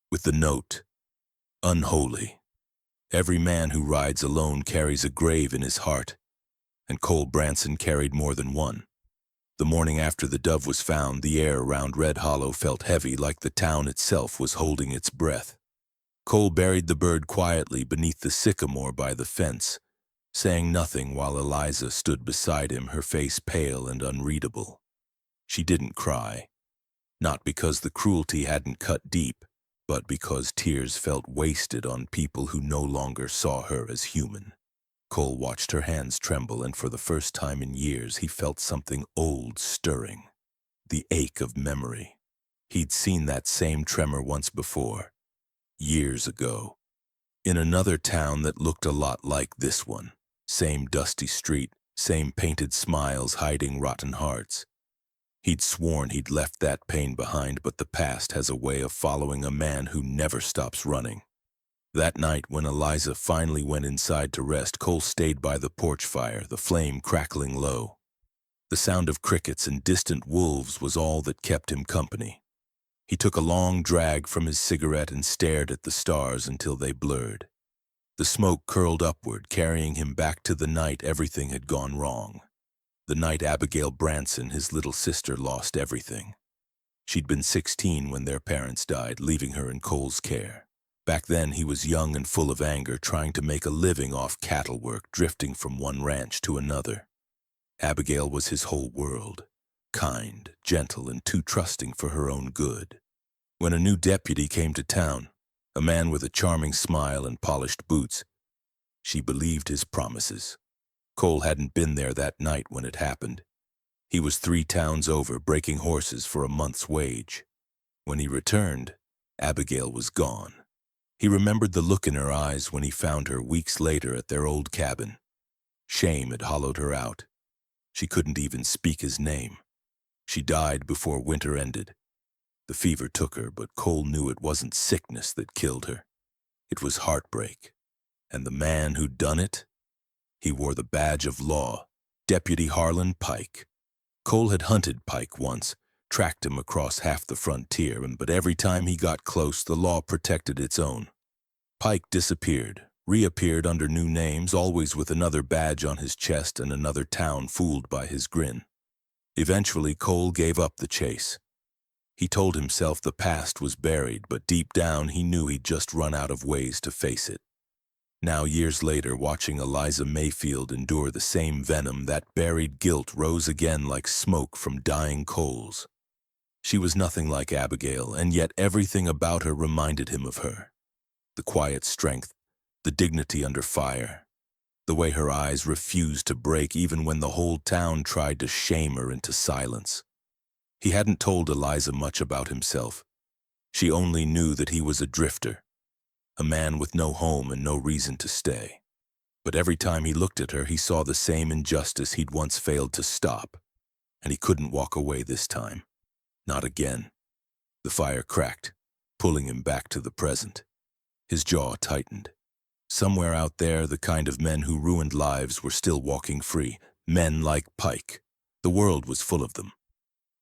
with the note, "Unholy. Every man who rides alone carries a grave in his heart," and Cole Branson carried more than one. The morning after the dove was found, the air around Red Hollow felt heavy, like the town itself was holding its breath. Cole buried the bird quietly beneath the sycamore by the fence, saying nothing while Eliza stood beside him, her face pale and unreadable. She didn't cry, not because the cruelty hadn't cut deep, but because tears felt wasted on people who no longer saw her as human. Cole watched her hands tremble, and for the first time in years he felt something old stirring, the ache of memory. He'd seen that same tremor once before, years ago, in another town that looked a lot like this one. Same dusty street, same painted smiles hiding rotten hearts. He'd sworn he'd left that pain behind, but the past has a way of following a man who never stops running. That night, when Eliza finally went inside to rest, Cole stayed by the porch fire, the flame crackling low. The sound of crickets and distant wolves was all that kept him company. He took a long drag from his cigarette and stared at the stars until they blurred. The smoke curled upward, carrying him back to the night everything had gone wrong. The night Abigail Branson, his little sister, lost everything. She'd been 16 when their parents died, leaving her in Cole's care. Back then, he was young and full of anger, trying to make a living off cattle work, drifting from one ranch to another. Abigail was his whole world, kind, gentle, and too trusting for her own good. When a new deputy came to town, a man with a charming smile and polished boots, she believed his promises. Cole hadn't been there that night when it happened. He was 3 towns over, breaking horses for a month's wage. When he returned, Abigail was gone. He remembered the look in her eyes when he found her weeks later at their old cabin. Shame had hollowed her out. She couldn't even speak his name. She died before winter ended. The fever took her, but Cole knew it wasn't sickness that killed her. It was heartbreak. And the man who'd done it? He wore the badge of law, Deputy Harlan Pike. Cole had hunted Pike once, tracked him across half the frontier, but every time he got close, the law protected its own. Pike disappeared, reappeared under new names, always with another badge on his chest and another town fooled by his grin. Eventually, Cole gave up the chase. He told himself the past was buried, but deep down he knew he'd just run out of ways to face it. Now, years later, watching Eliza Mayfield endure the same venom, that buried guilt rose again like smoke from dying coals. She was nothing like Abigail, and yet everything about her reminded him of her. The quiet strength, the dignity under fire, the way her eyes refused to break even when the whole town tried to shame her into silence. He hadn't told Eliza much about himself. She only knew that he was a drifter, a man with no home and no reason to stay. But every time he looked at her, he saw the same injustice he'd once failed to stop, and he couldn't walk away this time. Not again. The fire cracked, pulling him back to the present. His jaw tightened. Somewhere out there, the kind of men who ruined lives were still walking free, men like Pike. The world was full of them.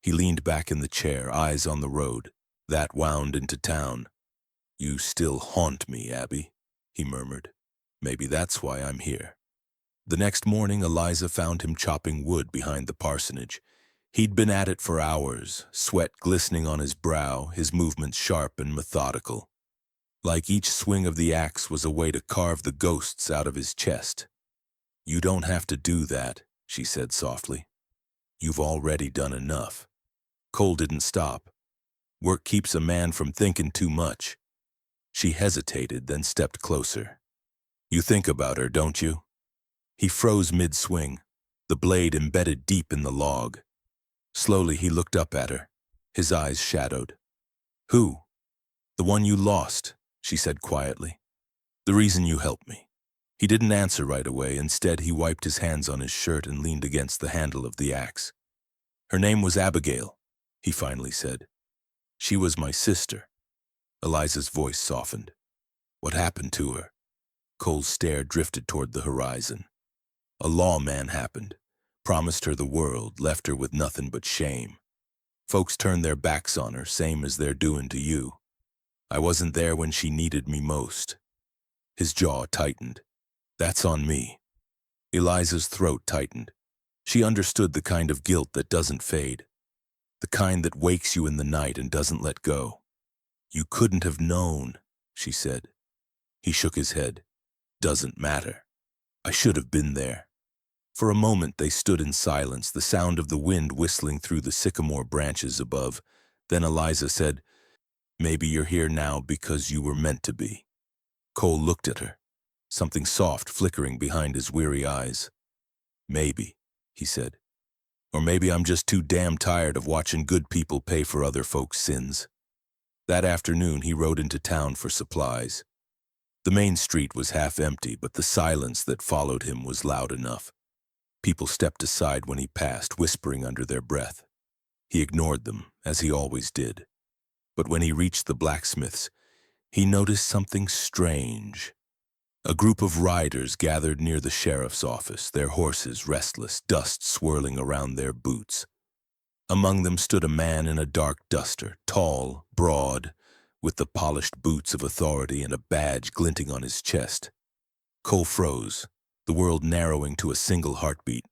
He leaned back in the chair, eyes on the road. That wound into town. "You still haunt me, Abby," he murmured. "Maybe that's why I'm here." The next morning, Eliza found him chopping wood behind the parsonage. He'd been at it for hours, sweat glistening on his brow, his movements sharp and methodical. Like each swing of the axe was a way to carve the ghosts out of his chest. "You don't have to do that," she said softly. "You've already done enough." Cole didn't stop. Work keeps a man from thinking too much. She hesitated, then stepped closer. "You think about her, don't you?" He froze mid-swing, the blade embedded deep in the log. Slowly he looked up at her, his eyes shadowed. "Who?" "The one you lost," she said quietly. "The reason you helped me." He didn't answer right away. Instead, he wiped his hands on his shirt and leaned against the handle of the axe. "Her name was Abigail," he finally said. "She was my sister." Eliza's voice softened. "What happened to her?" Cole's stare drifted toward the horizon. "A lawman happened, promised her the world, left her with nothing but shame. Folks turned their backs on her, same as they're doing to you. I wasn't there when she needed me most." His jaw tightened. "That's on me." Eliza's throat tightened. She understood the kind of guilt that doesn't fade, the kind that wakes you in the night and doesn't let go. "You couldn't have known," she said. He shook his head. "Doesn't matter. I should have been there." For a moment they stood in silence, the sound of the wind whistling through the sycamore branches above. Then Eliza said, "Maybe you're here now because you were meant to be." Cole looked at her, something soft flickering behind his weary eyes. "Maybe," he said. "Or maybe I'm just too damn tired of watching good people pay for other folks' sins." That afternoon he rode into town for supplies. The main street was half empty, but the silence that followed him was loud enough. People stepped aside when he passed, whispering under their breath. He ignored them, as he always did. But when he reached the blacksmith's, he noticed something strange. A group of riders gathered near the sheriff's office, their horses restless, dust swirling around their boots. Among them stood a man in a dark duster, tall, broad, with the polished boots of authority and a badge glinting on his chest. Cole froze, the world narrowing to a single heartbeat.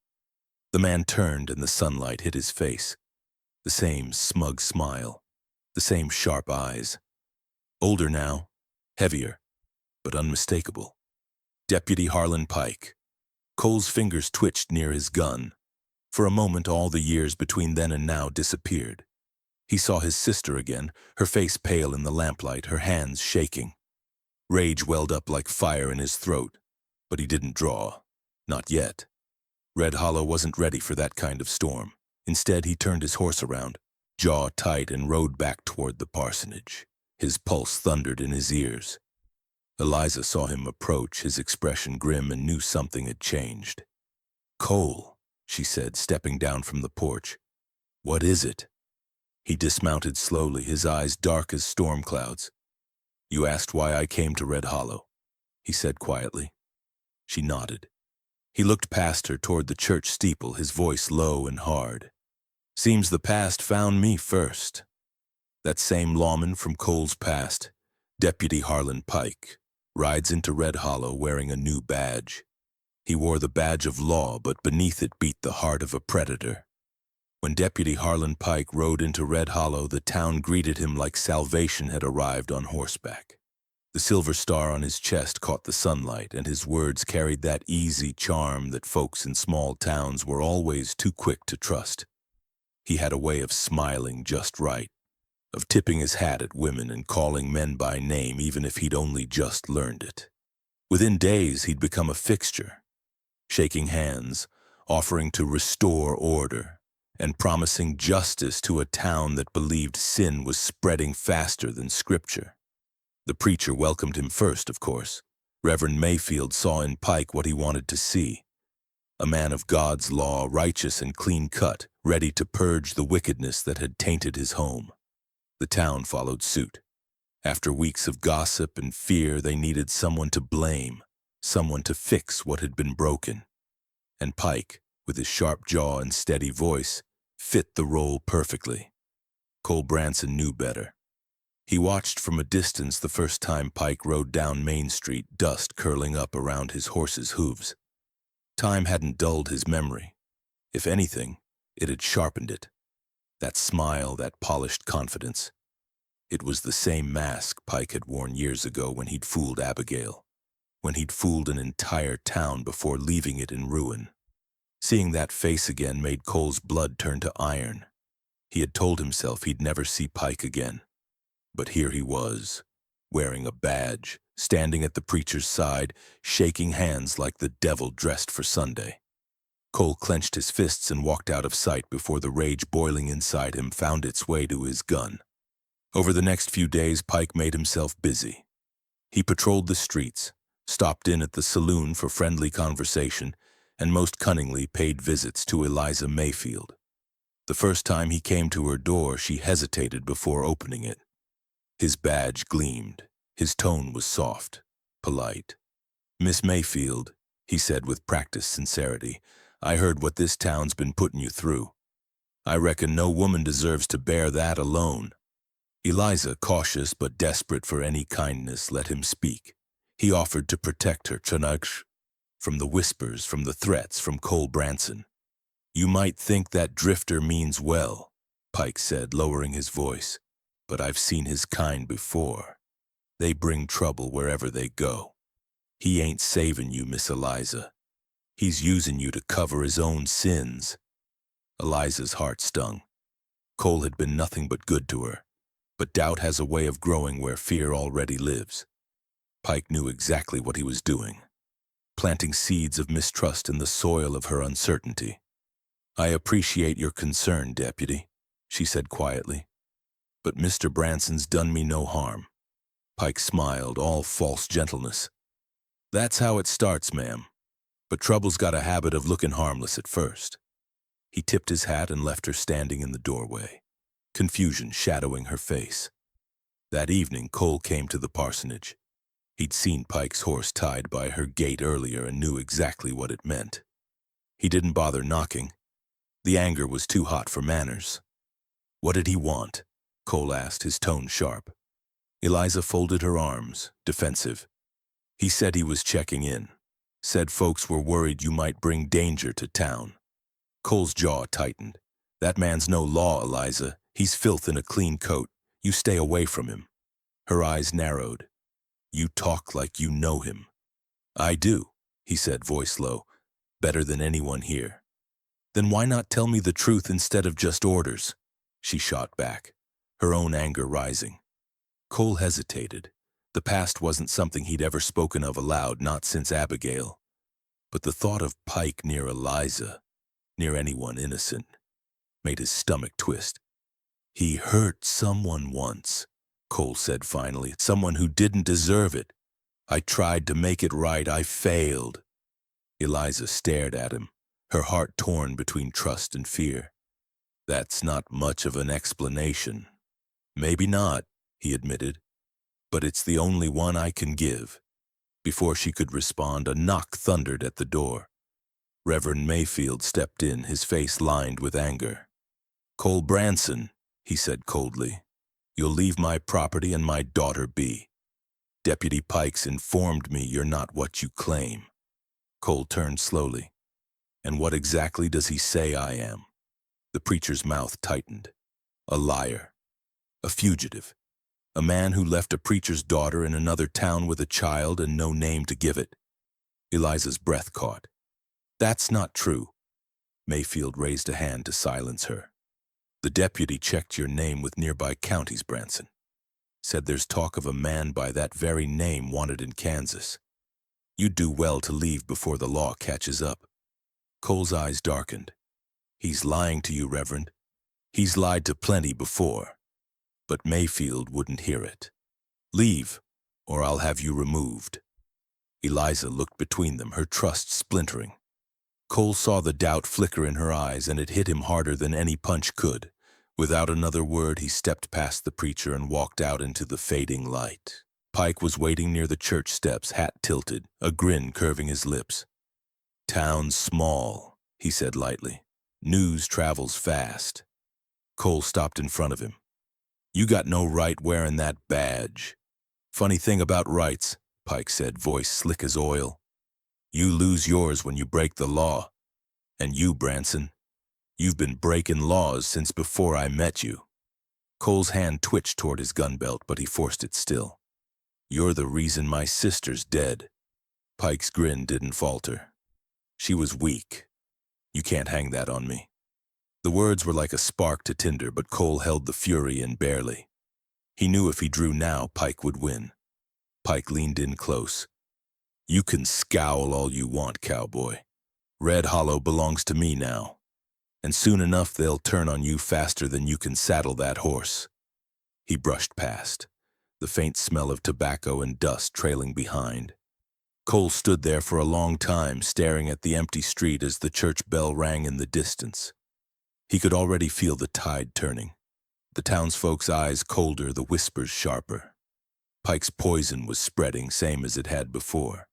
The man turned and the sunlight hit his face. The same smug smile, the same sharp eyes. Older now, heavier, but unmistakable. Deputy Harlan Pike. Cole's fingers twitched near his gun. For a moment, all the years between then and now disappeared. He saw his sister again, her face pale in the lamplight, her hands shaking. Rage welled up like fire in his throat, but he didn't draw. Not yet. Red Hollow wasn't ready for that kind of storm. Instead, he turned his horse around, jaw tight, and rode back toward the parsonage. His pulse thundered in his ears. Eliza saw him approach, his expression grim, and knew something had changed. "Cole," she said, stepping down from the porch. "What is it?" He dismounted slowly, his eyes dark as storm clouds. "You asked why I came to Red Hollow," he said quietly. She nodded. He looked past her toward the church steeple, his voice low and hard. "Seems the past found me first." That same lawman from Cole's past, Deputy Harlan Pike, rides into Red Hollow wearing a new badge. He wore the badge of law, but beneath it beat the heart of a predator. When Deputy Harlan Pike rode into Red Hollow, the town greeted him like salvation had arrived on horseback. The silver star on his chest caught the sunlight, and his words carried that easy charm that folks in small towns were always too quick to trust. He had a way of smiling just right, of tipping his hat at women and calling men by name even if he'd only just learned it. Within days, he'd become a fixture, shaking hands, offering to restore order, and promising justice to a town that believed sin was spreading faster than Scripture. The preacher welcomed him first, of course. Reverend Mayfield saw in Pike what he wanted to see. A man of God's law, righteous and clean-cut, ready to purge the wickedness that had tainted his home. The town followed suit. After weeks of gossip and fear, they needed someone to blame, someone to fix what had been broken. And Pike, with his sharp jaw and steady voice, fit the role perfectly. Cole Branson knew better. He watched from a distance the first time Pike rode down Main Street, dust curling up around his horse's hooves. Time hadn't dulled his memory. If anything, it had sharpened it. That smile, that polished confidence. It was the same mask Pike had worn years ago when he'd fooled Abigail, when he'd fooled an entire town before leaving it in ruin. Seeing that face again made Cole's blood turn to iron. He had told himself he'd never see Pike again. But here he was, wearing a badge, standing at the preacher's side, shaking hands like the devil dressed for Sunday. Cole clenched his fists and walked out of sight before the rage boiling inside him found its way to his gun. Over the next few days, Pike made himself busy. He patrolled the streets, stopped in at the saloon for friendly conversation, and most cunningly paid visits to Eliza Mayfield. The first time he came to her door, she hesitated before opening it. His badge gleamed. His tone was soft, polite. "Miss Mayfield," he said with practiced sincerity, "I heard what this town's been putting you through. I reckon no woman deserves to bear that alone." Eliza, cautious but desperate for any kindness, let him speak. He offered to protect her, from the whispers, from the threats, from Cole Branson. "You might think that drifter means well," Pike said, lowering his voice, "but I've seen his kind before. They bring trouble wherever they go. He ain't saving you, Miss Eliza. He's using you to cover his own sins." Eliza's heart stung. Cole had been nothing but good to her, but doubt has a way of growing where fear already lives. Pike knew exactly what he was doing, planting seeds of mistrust in the soil of her uncertainty. "I appreciate your concern, Deputy," she said quietly, "but Mr. Branson's done me no harm." Pike smiled, all false gentleness. "That's how it starts, ma'am. But trouble's got a habit of looking harmless at first." He tipped his hat and left her standing in the doorway, confusion shadowing her face. That evening, Cole came to the parsonage. He'd seen Pike's horse tied by her gate earlier and knew exactly what it meant. He didn't bother knocking. The anger was too hot for manners. "What did he want?" Cole asked, his tone sharp. Eliza folded her arms, defensive. "He said he was checking in. Said folks were worried you might bring danger to town." Cole's jaw tightened. "That man's no law, Eliza. He's filth in a clean coat. You stay away from him." Her eyes narrowed. "You talk like you know him." "I do," he said, voice low. "Better than anyone here." Then why not tell me the truth instead of just orders? She shot back, her own anger rising. Cole hesitated. The past wasn't something he'd ever spoken of aloud, not since Abigail. But the thought of Pike near Eliza, near anyone innocent, made his stomach twist. He hurt someone once, Cole said finally, someone who didn't deserve it. I tried to make it right. I failed. Eliza stared at him, her heart torn between trust and fear. That's not much of an explanation. Maybe not, he admitted, but it's the only one I can give. Before she could respond, a knock thundered at the door. Reverend Mayfield stepped in, his face lined with anger. Cole Branson, he said coldly, you'll leave my property and my daughter be. Deputy Pikes informed me you're not what you claim. Cole turned slowly. And what exactly does he say I am? The preacher's mouth tightened. A liar. A fugitive. A man who left a preacher's daughter in another town with a child and no name to give it. Eliza's breath caught. That's not true. Mayfield raised a hand to silence her. The deputy checked your name with nearby counties, Branson. Said there's talk of a man by that very name wanted in Kansas. You'd do well to leave before the law catches up. Cole's eyes darkened. He's lying to you, Reverend. He's lied to plenty before. But Mayfield wouldn't hear it. Leave, or I'll have you removed. Eliza looked between them, her trust splintering. Cole saw the doubt flicker in her eyes, and it hit him harder than any punch could. Without another word, he stepped past the preacher and walked out into the fading light. Pike was waiting near the church steps, hat tilted, a grin curving his lips. Town's small, he said lightly. News travels fast. Cole stopped in front of him. You got no right wearing that badge. Funny thing about rights, Pike said, voice slick as oil. You lose yours when you break the law. And you, Branson, you've been breaking laws since before I met you. Cole's hand twitched toward his gun belt, but he forced it still. You're the reason my sister's dead. Pike's grin didn't falter. She was weak. You can't hang that on me. The words were like a spark to tinder, but Cole held the fury in barely. He knew if he drew now, Pike would win. Pike leaned in close. You can scowl all you want, cowboy. Red Hollow belongs to me now. And soon enough they'll turn on you faster than you can saddle that horse. He brushed past, the faint smell of tobacco and dust trailing behind. Cole stood there for a long time, staring at the empty street as the church bell rang in the distance. He could already feel the tide turning, the townsfolk's eyes colder, the whispers sharper. Pike's poison was spreading, same as it had before.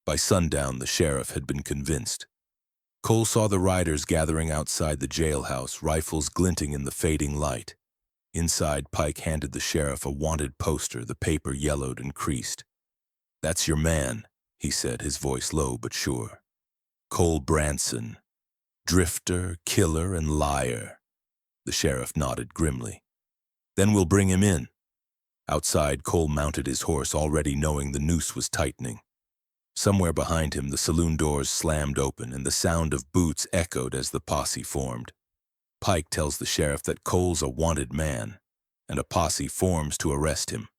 By sundown, the sheriff had been convinced. Cole saw the riders gathering outside the jailhouse, rifles glinting in the fading light. Inside, Pike handed the sheriff a wanted poster, the paper yellowed and creased. That's your man, he said, his voice low but sure. Cole Branson. Drifter, killer, and liar. The sheriff nodded grimly. Then we'll bring him in. Outside, Cole mounted his horse, already knowing the noose was tightening. Somewhere behind him, the saloon doors slammed open, and the sound of boots echoed as the posse formed. Pike tells the sheriff that Cole's a wanted man, and a posse forms to arrest him.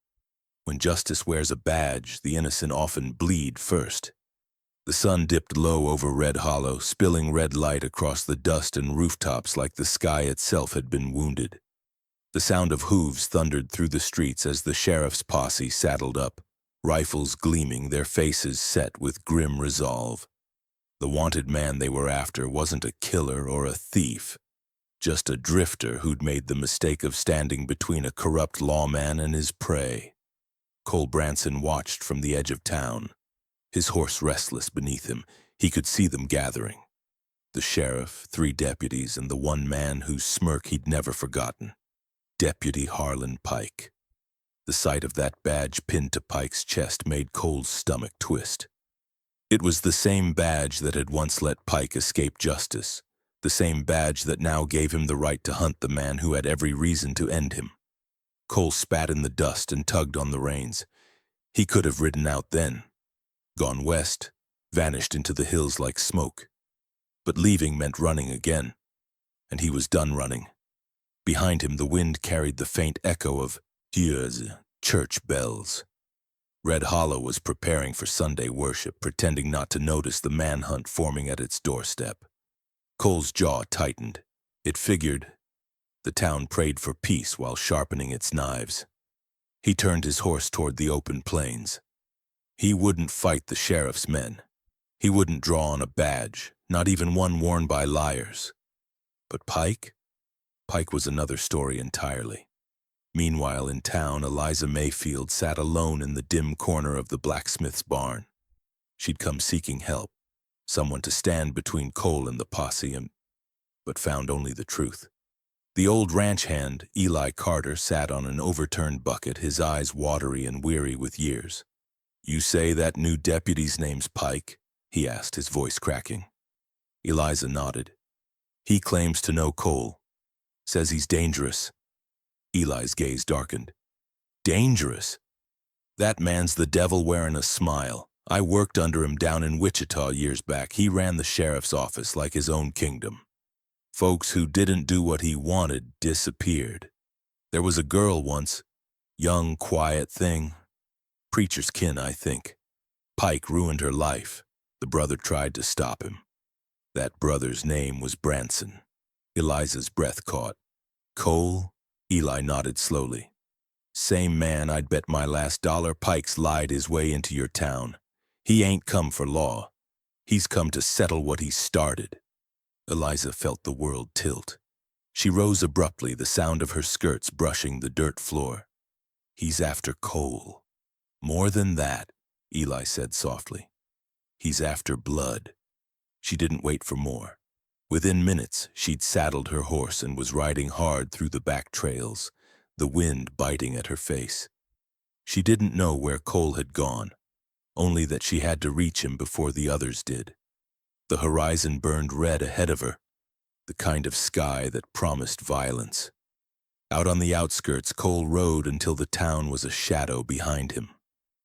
When justice wears a badge, the innocent often bleed first. The sun dipped low over Red Hollow, spilling red light across the dust and rooftops like the sky itself had been wounded. The sound of hooves thundered through the streets as the sheriff's posse saddled up, rifles gleaming, their faces set with grim resolve. The wanted man they were after wasn't a killer or a thief, just a drifter who'd made the mistake of standing between a corrupt lawman and his prey. Cole Branson watched from the edge of town, his horse restless beneath him. He could see them gathering. The sheriff, 3 deputies, and the one man whose smirk he'd never forgotten. Deputy Harlan Pike. The sight of that badge pinned to Pike's chest made Cole's stomach twist. It was the same badge that had once let Pike escape justice, the same badge that now gave him the right to hunt the man who had every reason to end him. Cole spat in the dust and tugged on the reins. He could have ridden out then, gone west, vanished into the hills like smoke. But leaving meant running again, and he was done running. Behind him, the wind carried the faint echo of Dieu's church bells. Red Hollow was preparing for Sunday worship, pretending not to notice the manhunt forming at its doorstep. Cole's jaw tightened. It figured. The town prayed for peace while sharpening its knives. He turned his horse toward the open plains. He wouldn't fight the sheriff's men. He wouldn't draw on a badge, not even one worn by liars. But Pike? Pike was another story entirely. Meanwhile, in town, Eliza Mayfield sat alone in the dim corner of the blacksmith's barn. She'd come seeking help, someone to stand between Cole and the posse, but found only the truth. The old ranch hand, Eli Carter, sat on an overturned bucket, his eyes watery and weary with years. "You say that new deputy's name's Pike?" he asked, his voice cracking. Eliza nodded. "He claims to know Cole. Says he's dangerous." Eli's gaze darkened. "Dangerous? That man's the devil wearing a smile. I worked under him down in Wichita years back. He ran the sheriff's office like his own kingdom. Folks who didn't do what he wanted disappeared. There was a girl once, young, quiet thing. Preacher's kin, I think. Pike ruined her life. The brother tried to stop him. That brother's name was Branson." Eliza's breath caught. "Cole?" Eli nodded slowly. "Same man. I'd bet my last dollar Pike's lied his way into your town. He ain't come for law. He's come to settle what he started." Eliza felt the world tilt. She rose abruptly, the sound of her skirts brushing the dirt floor. "He's after Cole. More than that," Eli said softly. "He's after blood." She didn't wait for more. Within minutes, she'd saddled her horse and was riding hard through the back trails, the wind biting at her face. She didn't know where Cole had gone, only that she had to reach him before the others did. The horizon burned red ahead of her, the kind of sky that promised violence. Out on the outskirts, Cole rode until the town was a shadow behind him.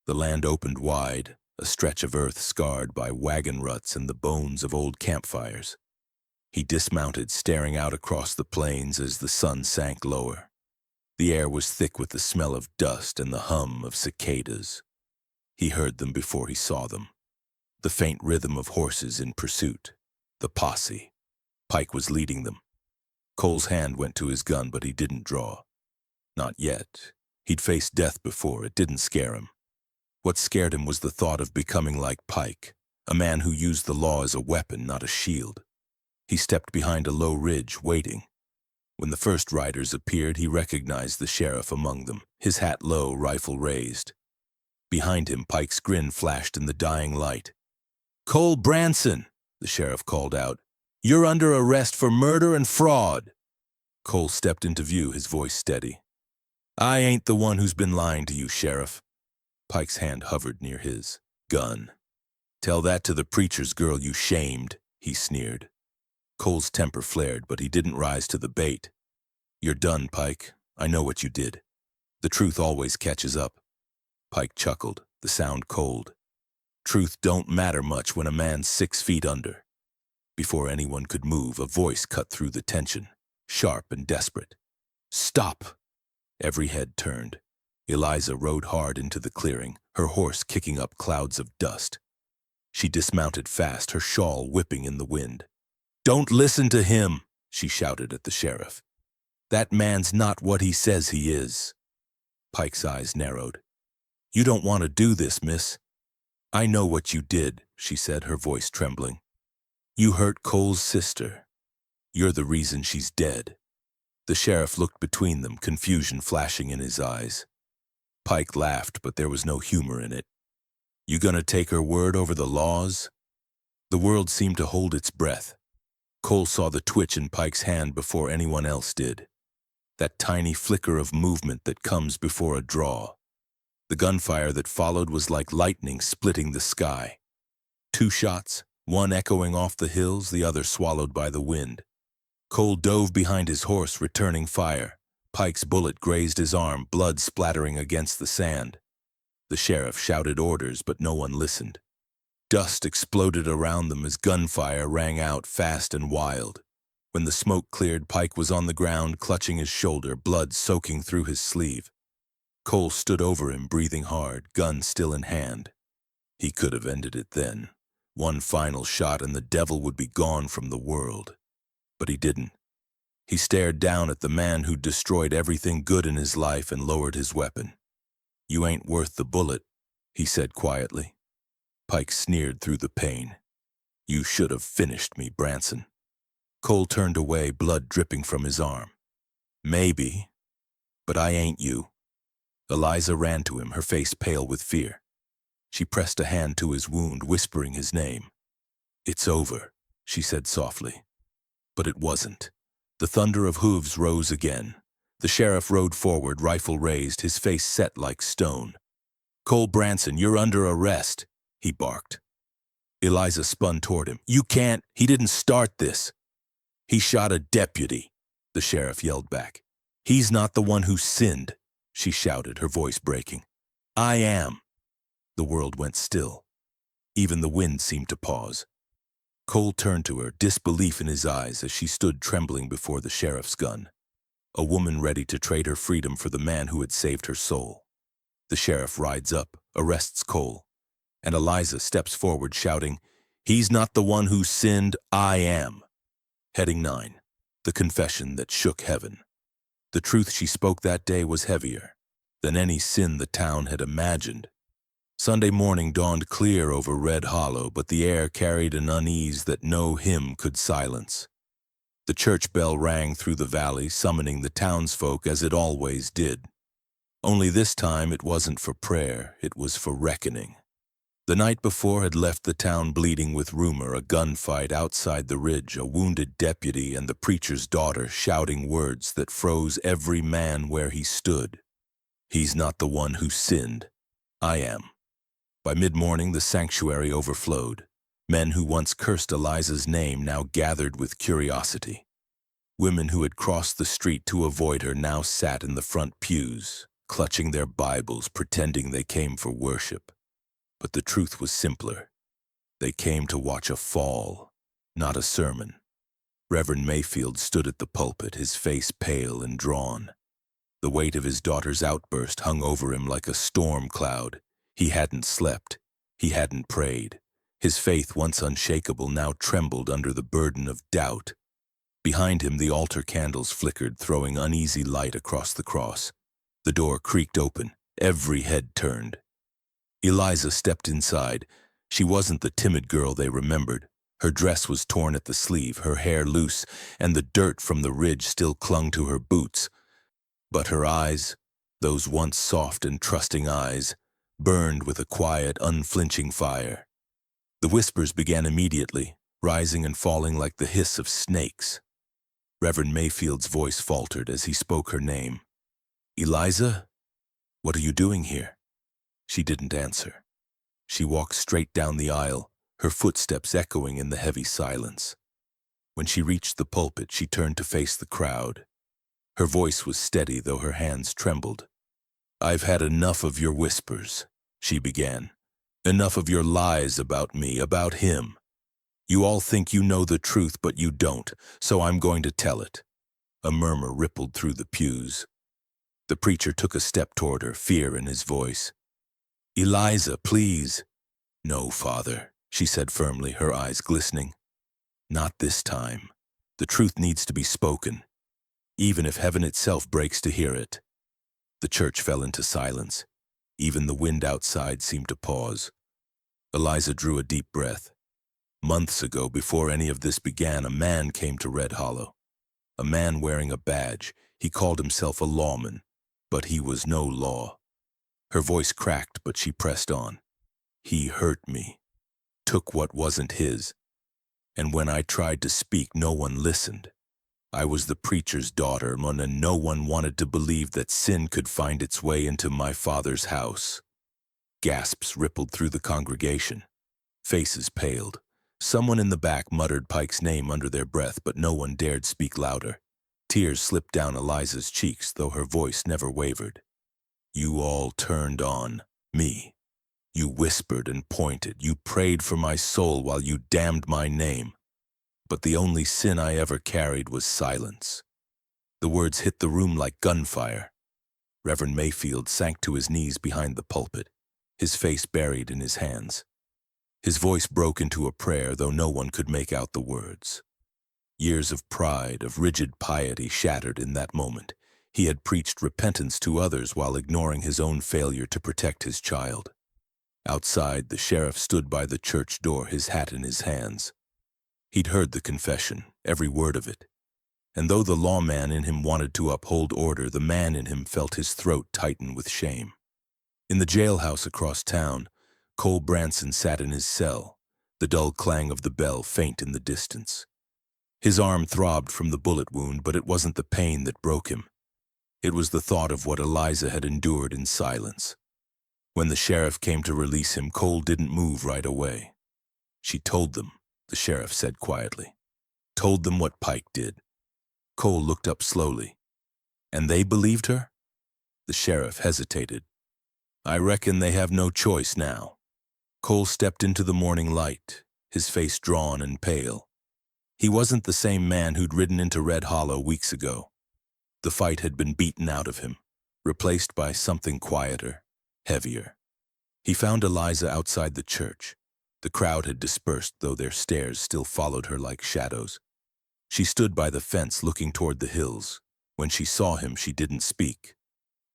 The land opened wide, a stretch of earth scarred by wagon ruts and the bones of old campfires. He dismounted, staring out across the plains as the sun sank lower. The air was thick with the smell of dust and the hum of cicadas. He heard them before he saw them. The faint rhythm of horses in pursuit. The posse. Pike was leading them. Cole's hand went to his gun, but he didn't draw. Not yet. He'd faced death before. It didn't scare him. What scared him was the thought of becoming like Pike, a man who used the law as a weapon, not a shield. He stepped behind a low ridge, waiting. When the first riders appeared, he recognized the sheriff among them, his hat low, rifle raised. Behind him, Pike's grin flashed in the dying light. "Cole Branson," the sheriff called out. "You're under arrest for murder and fraud." Cole stepped into view, his voice steady. "I ain't the one who's been lying to you, Sheriff." Pike's hand hovered near his. "Gun. Tell that to the preacher's girl you shamed," he sneered. Cole's temper flared, but he didn't rise to the bait. "You're done, Pike. I know what you did. The truth always catches up." Pike chuckled, the sound cold. "Truth don't matter much when a man's 6 feet under." Before anyone could move, a voice cut through the tension, sharp and desperate. "Stop!" Every head turned. Eliza rode hard into the clearing, her horse kicking up clouds of dust. She dismounted fast, her shawl whipping in the wind. "Don't listen to him," she shouted at the sheriff. "That man's not what he says he is." Pike's eyes narrowed. "You don't want to do this, miss." "I know what you did," she said, her voice trembling. "You hurt Cole's sister. You're the reason she's dead." The sheriff looked between them, confusion flashing in his eyes. Pike laughed, but there was no humor in it. "You gonna take her word over the laws?" The world seemed to hold its breath. Cole saw the twitch in Pike's hand before anyone else did. That tiny flicker of movement that comes before a draw. The gunfire that followed was like lightning splitting the sky. 2 shots, one echoing off the hills, the other swallowed by the wind. Cole dove behind his horse, returning fire. Pike's bullet grazed his arm, blood splattering against the sand. The sheriff shouted orders, but no one listened. Dust exploded around them as gunfire rang out fast and wild. When the smoke cleared, Pike was on the ground, clutching his shoulder, blood soaking through his sleeve. Cole stood over him, breathing hard, gun still in hand. He could have ended it then. One final shot and the devil would be gone from the world. But he didn't. He stared down at the man who'd destroyed everything good in his life and lowered his weapon. "You ain't worth the bullet," he said quietly. Pike sneered through the pain. "You should have finished me, Branson." Cole turned away, blood dripping from his arm. "Maybe, but I ain't you." Eliza ran to him, her face pale with fear. She pressed a hand to his wound, whispering his name. "It's over," she said softly. But it wasn't. The thunder of hooves rose again. The sheriff rode forward, rifle raised, his face set like stone. "Cole Branson, you're under arrest," he barked. Eliza spun toward him. "You can't. He didn't start this." "He shot a deputy," the sheriff yelled back. "He's not the one who sinned," she shouted, her voice breaking. "I am." The world went still. Even the wind seemed to pause. Cole turned to her, disbelief in his eyes as she stood trembling before the sheriff's gun. A woman ready to trade her freedom for the man who had saved her soul. The sheriff rides up, arrests Cole, and Eliza steps forward shouting, "He's not the one who sinned, I am." Heading 9. The confession that shook heaven. The truth she spoke that day was heavier than any sin the town had imagined. Sunday morning dawned clear over Red Hollow, but the air carried an unease that no hymn could silence. The church bell rang through the valley, summoning the townsfolk as it always did. Only this time it wasn't for prayer, it was for reckoning. The night before had left the town bleeding with rumor, a gunfight outside the ridge, a wounded deputy, and the preacher's daughter shouting words that froze every man where he stood. "He's not the one who sinned. I am." By mid-morning, the sanctuary overflowed. Men who once cursed Eliza's name now gathered with curiosity. Women who had crossed the street to avoid her now sat in the front pews, clutching their Bibles, pretending they came for worship. But the truth was simpler. They came to watch a fall, not a sermon. Reverend Mayfield stood at the pulpit, his face pale and drawn. The weight of his daughter's outburst hung over him like a storm cloud. He hadn't slept. He hadn't prayed. His faith, once unshakable, now trembled under the burden of doubt. Behind him, the altar candles flickered, throwing uneasy light across the cross. The door creaked open. Every head turned. Eliza stepped inside. She wasn't the timid girl they remembered. Her dress was torn at the sleeve, her hair loose, and the dirt from the ridge still clung to her boots. But her eyes, those once soft and trusting eyes, burned with a quiet, unflinching fire. The whispers began immediately, rising and falling like the hiss of snakes. Reverend Mayfield's voice faltered as he spoke her name. "Eliza, what are you doing here?" She didn't answer. She walked straight down the aisle, her footsteps echoing in the heavy silence. When she reached the pulpit, she turned to face the crowd. Her voice was steady, though her hands trembled. "I've had enough of your whispers," she began. "Enough of your lies about me, about him. You all think you know the truth, but you don't, so I'm going to tell it." A murmur rippled through the pews. The preacher took a step toward her, fear in his voice. "Eliza, please." "No, Father," she said firmly, her eyes glistening. "Not this time. The truth needs to be spoken, even if heaven itself breaks to hear it." The church fell into silence. Even the wind outside seemed to pause. Eliza drew a deep breath. Months ago, before any of this began, a man came to Red Hollow. A man wearing a badge. He called himself a lawman, but he was no law. Her voice cracked, but she pressed on. "He hurt me, took what wasn't his. And when I tried to speak, no one listened. I was the preacher's daughter, and no one wanted to believe that sin could find its way into my Father's house." Gasps rippled through the congregation. Faces paled. Someone in the back muttered Pike's name under their breath, but no one dared speak louder. Tears slipped down Eliza's cheeks, though her voice never wavered. "You all turned on me." You whispered and pointed. You prayed for my soul while you damned my name. But the only sin I ever carried was silence. The words hit the room like gunfire. Reverend Mayfield sank to his knees behind the pulpit, his face buried in his hands. His voice broke into a prayer, though no one could make out the words. Years of pride, of rigid piety shattered in that moment. He had preached repentance to others while ignoring his own failure to protect his child. Outside, the sheriff stood by the church door, his hat in his hands. He'd heard the confession, every word of it. And though the lawman in him wanted to uphold order, the man in him felt his throat tighten with shame. In the jailhouse across town, Cole Branson sat in his cell, the dull clang of the bell faint in the distance. His arm throbbed from the bullet wound, but it wasn't the pain that broke him. It was the thought of what Eliza had endured in silence. When the sheriff came to release him, Cole didn't move right away. She told them, the sheriff said quietly. Told them what Pike did. Cole looked up slowly. And they believed her? The sheriff hesitated. I reckon they have no choice now. Cole stepped into the morning light, his face drawn and pale. He wasn't the same man who'd ridden into Red Hollow weeks ago. The fight had been beaten out of him, replaced by something quieter, heavier. He found Eliza outside the church. The crowd had dispersed, though their stares still followed her like shadows. She stood by the fence looking toward the hills. When she saw him, she didn't speak.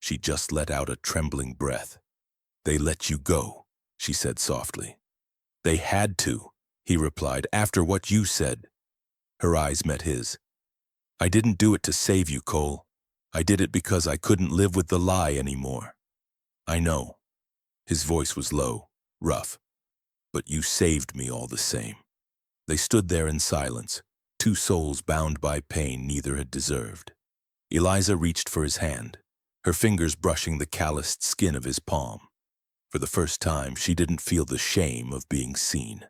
She just let out a trembling breath. They let you go, she said softly. They had to, he replied, after what you said. Her eyes met his. I didn't do it to save you, Cole. I did it because I couldn't live with the lie anymore. I know. His voice was low, rough. But you saved me all the same. They stood there in silence, two souls bound by pain neither had deserved. Eliza reached for his hand, her fingers brushing the calloused skin of his palm. For the first time, she didn't feel the shame of being seen.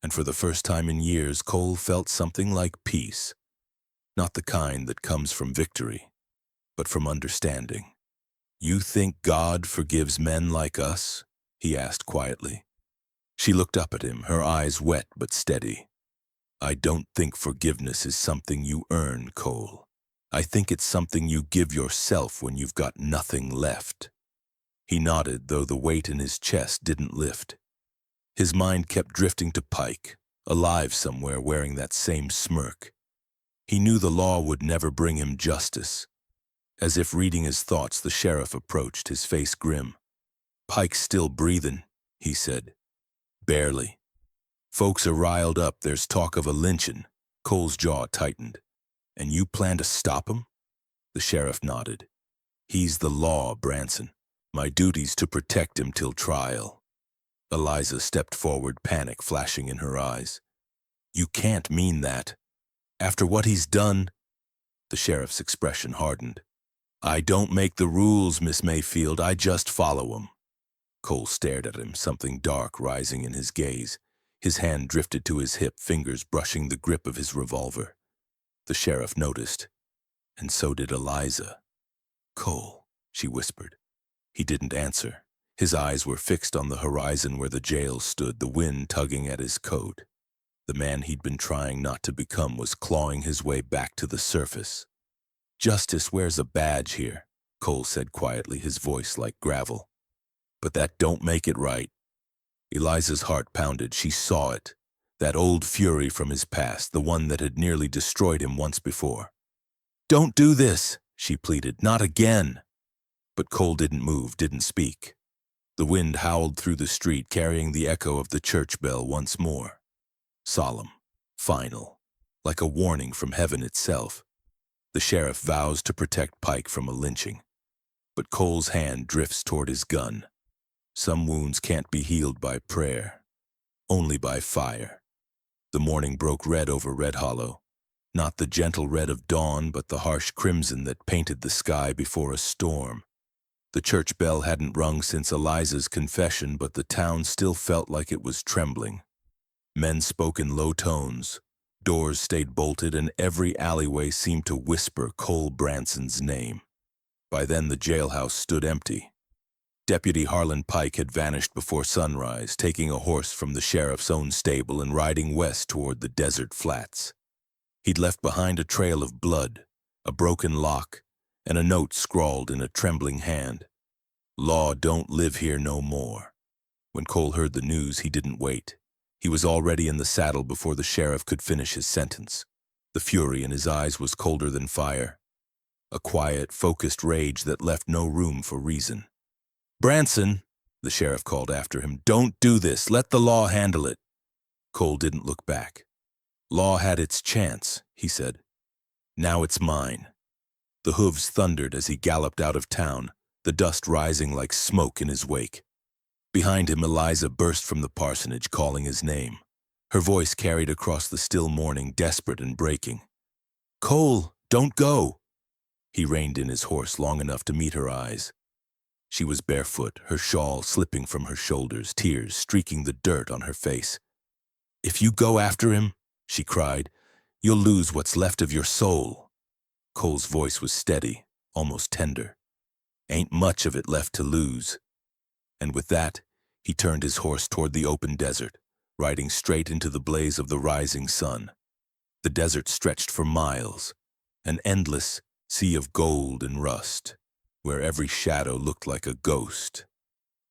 And for the first time in years, Cole felt something like peace. Not the kind that comes from victory, but from understanding. You think God forgives men like us? He asked quietly. She looked up at him, her eyes wet but steady. I don't think forgiveness is something you earn, Cole. I think it's something you give yourself when you've got nothing left. He nodded, though the weight in his chest didn't lift. His mind kept drifting to Pike, alive somewhere wearing that same smirk. He knew the law would never bring him justice. As if reading his thoughts, the sheriff approached, his face grim. Pike's still breathing, he said. Barely. Folks are riled up, there's talk of a lynching. Cole's jaw tightened. And you plan to stop him? The sheriff nodded. He's the law, Branson. My duty's to protect him till trial. Eliza stepped forward, panic flashing in her eyes. You can't mean that. After what he's done? The sheriff's expression hardened. I don't make the rules, Miss Mayfield, I just follow 'em. Cole stared at him, something dark rising in his gaze. His hand drifted to his hip, fingers brushing the grip of his revolver. The sheriff noticed, and so did Eliza. Cole, she whispered. He didn't answer. His eyes were fixed on the horizon where the jail stood, the wind tugging at his coat. The man he'd been trying not to become was clawing his way back to the surface. Justice wears a badge here, Cole said quietly, his voice like gravel. But that don't make it right. Eliza's heart pounded. She saw it. That old fury from his past, the one that had nearly destroyed him once before. Don't do this, she pleaded. Not again. But Cole didn't move, didn't speak. The wind howled through the street, carrying the echo of the church bell once more. Solemn, final, like a warning from heaven itself. The sheriff vows to protect Pike from a lynching. But Cole's hand drifts toward his gun. Some wounds can't be healed by prayer, only by fire. The morning broke red over Red Hollow. Not the gentle red of dawn, but the harsh crimson that painted the sky before a storm. The church bell hadn't rung since Eliza's confession, but the town still felt like it was trembling. Men spoke in low tones. Doors stayed bolted, and every alleyway seemed to whisper Cole Branson's name. By then the jailhouse stood empty. Deputy Harlan Pike had vanished before sunrise, taking a horse from the sheriff's own stable and riding west toward the desert flats. He'd left behind a trail of blood, a broken lock, and a note scrawled in a trembling hand. "Law don't live here no more." When Cole heard the news, he didn't wait. He was already in the saddle before the sheriff could finish his sentence. The fury in his eyes was colder than fire, a quiet, focused rage that left no room for reason. "Branson," the sheriff called after him, "don't do this. Let the law handle it." Cole didn't look back. "Law had its chance," he said. "Now it's mine." The hooves thundered as he galloped out of town, the dust rising like smoke in his wake. Behind him, Eliza burst from the parsonage, calling his name. Her voice carried across the still morning, desperate and breaking. "Cole, don't go!" He reined in his horse long enough to meet her eyes. She was barefoot, her shawl slipping from her shoulders, tears streaking the dirt on her face. "If you go after him," she cried, "you'll lose what's left of your soul." Cole's voice was steady, almost tender. "Ain't much of it left to lose." And with that, he turned his horse toward the open desert, riding straight into the blaze of the rising sun. The desert stretched for miles, an endless sea of gold and rust, where every shadow looked like a ghost.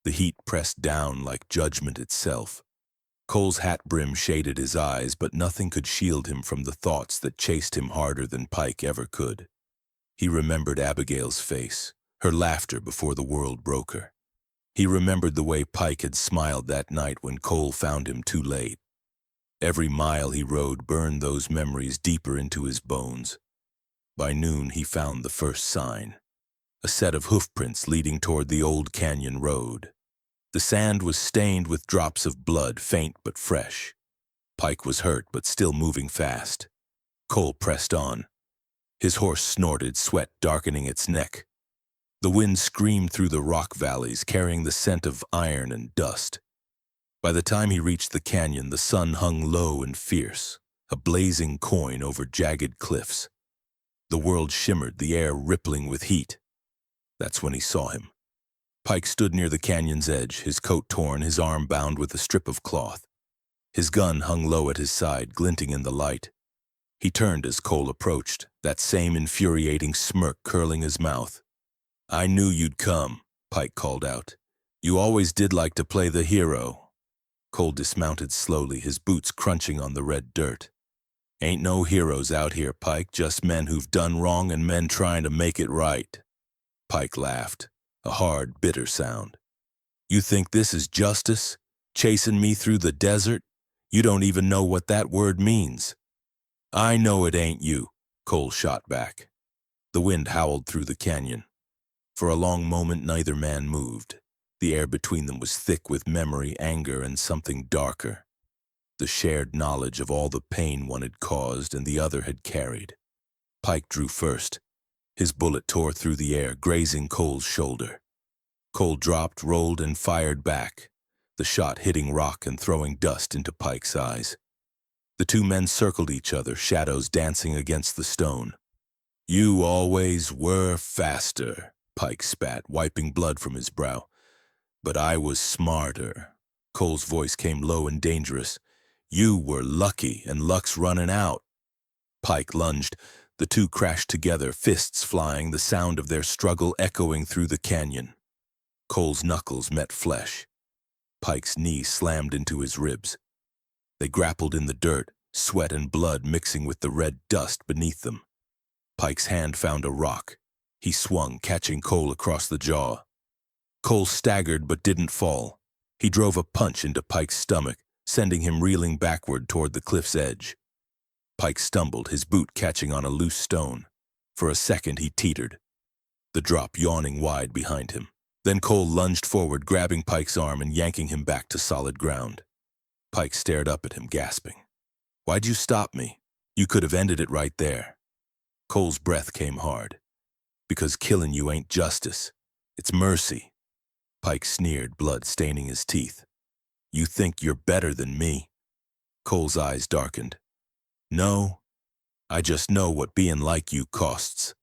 The heat pressed down like judgment itself. Cole's hat brim shaded his eyes, but nothing could shield him from the thoughts that chased him harder than Pike ever could. He remembered Abigail's face, her laughter before the world broke her. He remembered the way Pike had smiled that night when Cole found him too late. Every mile he rode burned those memories deeper into his bones. By noon he found the first sign, a set of hoofprints leading toward the old canyon road. The sand was stained with drops of blood, faint but fresh. Pike was hurt but still moving fast. Cole pressed on. His horse snorted, sweat darkening its neck. The wind screamed through the rock valleys, carrying the scent of iron and dust. By the time he reached the canyon, the sun hung low and fierce, a blazing coin over jagged cliffs. The world shimmered, the air rippling with heat. That's when he saw him. Pike stood near the canyon's edge, his coat torn, his arm bound with a strip of cloth. His gun hung low at his side, glinting in the light. He turned as Cole approached, that same infuriating smirk curling his mouth. "I knew you'd come," Pike called out. "You always did like to play the hero." Cole dismounted slowly, his boots crunching on the red dirt. "Ain't no heroes out here, Pike, just men who've done wrong and men trying to make it right." Pike laughed, a hard, bitter sound. "You think this is justice? Chasing me through the desert? You don't even know what that word means." "I know it ain't you," Cole shot back. The wind howled through the canyon. For a long moment, neither man moved. The air between them was thick with memory, anger, and something darker. The shared knowledge of all the pain one had caused and the other had carried. Pike drew first. His bullet tore through the air, grazing Cole's shoulder. Cole dropped, rolled, and fired back, the shot hitting rock and throwing dust into Pike's eyes. The two men circled each other, shadows dancing against the stone. "You always were faster," Pike spat, wiping blood from his brow. "But I was smarter." Cole's voice came low and dangerous. "You were lucky, and luck's running out." Pike lunged. The two crashed together, fists flying, the sound of their struggle echoing through the canyon. Cole's knuckles met flesh. Pike's knee slammed into his ribs. They grappled in the dirt, sweat and blood mixing with the red dust beneath them. Pike's hand found a rock. He swung, catching Cole across the jaw. Cole staggered but didn't fall. He drove a punch into Pike's stomach, sending him reeling backward toward the cliff's edge. Pike stumbled, his boot catching on a loose stone. For a second he teetered, the drop yawning wide behind him. Then Cole lunged forward, grabbing Pike's arm and yanking him back to solid ground. Pike stared up at him, gasping. "Why'd you stop me? You could have ended it right there." Cole's breath came hard. "Because killing you ain't justice. It's mercy." Pike sneered, blood staining his teeth. "You think you're better than me?" Cole's eyes darkened. "No, I just know what being like you costs."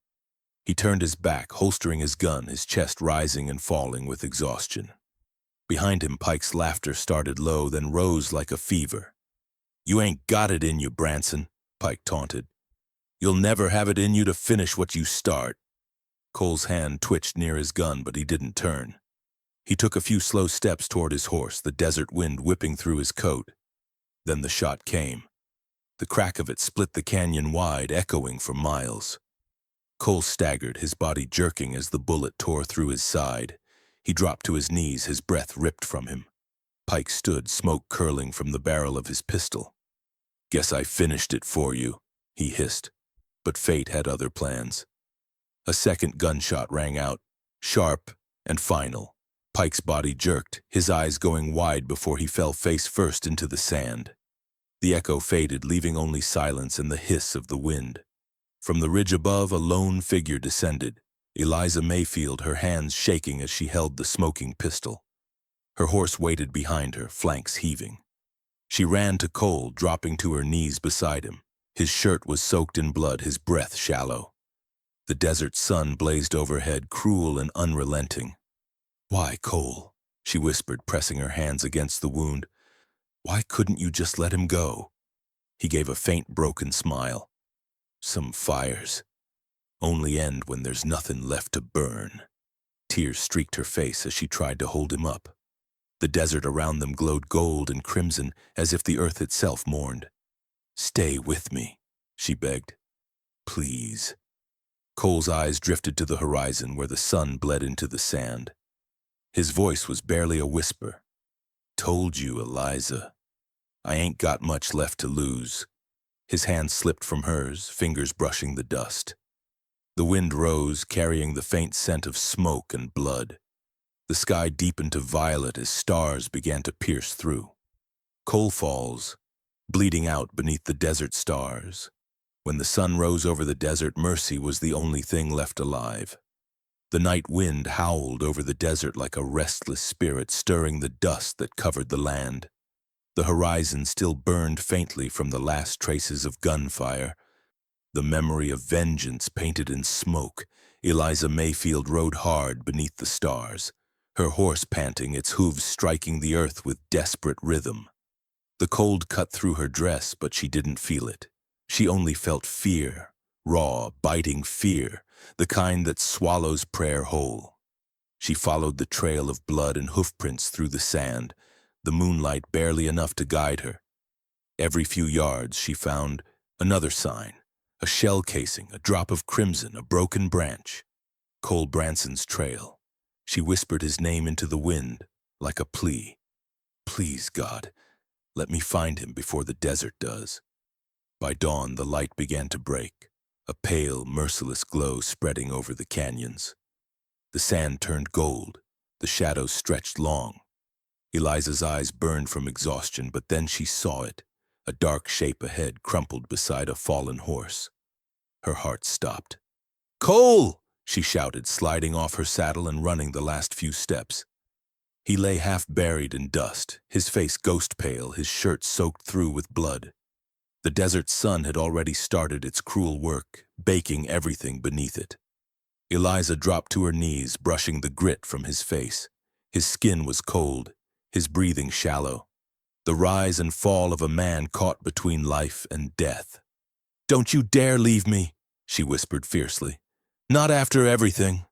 He turned his back, holstering his gun, his chest rising and falling with exhaustion. Behind him, Pike's laughter started low, then rose like a fever. "You ain't got it in you, Branson," Pike taunted. "You'll never have it in you to finish what you start." Cole's hand twitched near his gun, but he didn't turn. He took a few slow steps toward his horse, the desert wind whipping through his coat. Then the shot came. The crack of it split the canyon wide, echoing for miles. Cole staggered, his body jerking as the bullet tore through his side. He dropped to his knees, his breath ripped from him. Pike stood, smoke curling from the barrel of his pistol. "Guess I finished it for you," he hissed. But fate had other plans. A second gunshot rang out, sharp and final. Pike's body jerked, his eyes going wide before he fell face first into the sand. The echo faded, leaving only silence and the hiss of the wind. From the ridge above, a lone figure descended, Eliza Mayfield, her hands shaking as she held the smoking pistol. Her horse waited behind her, flanks heaving. She ran to Cole, dropping to her knees beside him. His shirt was soaked in blood, his breath shallow. The desert sun blazed overhead, cruel and unrelenting. "Why, Cole?" she whispered, pressing her hands against the wound. "Why couldn't you just let him go?" He gave a faint, broken smile. "Some fires only end when there's nothing left to burn." Tears streaked her face as she tried to hold him up. The desert around them glowed gold and crimson, as if the earth itself mourned. "Stay with me," she begged. "Please." Cole's eyes drifted to the horizon where the sun bled into the sand. His voice was barely a whisper. "Told you, Eliza. I ain't got much left to lose." His hand slipped from hers, fingers brushing the dust. The wind rose, carrying the faint scent of smoke and blood. The sky deepened to violet as stars began to pierce through. Coal falls, bleeding out beneath the desert stars. When the sun rose over the desert, mercy was the only thing left alive. The night wind howled over the desert like a restless spirit, stirring the dust that covered the land. The horizon still burned faintly from the last traces of gunfire. The memory of vengeance painted in smoke. Eliza Mayfield rode hard beneath the stars, her horse panting, its hooves striking the earth with desperate rhythm. The cold cut through her dress, but she didn't feel it. She only felt fear, raw, biting fear, the kind that swallows prayer whole. She followed the trail of blood and hoofprints through the sand, the moonlight barely enough to guide her. Every few yards she found another sign, a shell casing, a drop of crimson, a broken branch. Cole Branson's trail. She whispered his name into the wind, like a plea. "Please, God, let me find him before the desert does." By dawn, the light began to break, a pale, merciless glow spreading over the canyons. The sand turned gold, the shadows stretched long. Eliza's eyes burned from exhaustion, but then she saw it, a dark shape ahead, crumpled beside a fallen horse. Her heart stopped. "Cole!" she shouted, sliding off her saddle and running the last few steps. He lay half buried in dust, his face ghost pale, his shirt soaked through with blood. The desert sun had already started its cruel work, baking everything beneath it. Eliza dropped to her knees, brushing the grit from his face. His skin was cold, his breathing shallow. The rise and fall of a man caught between life and death. "Don't you dare leave me," she whispered fiercely. "Not after everything."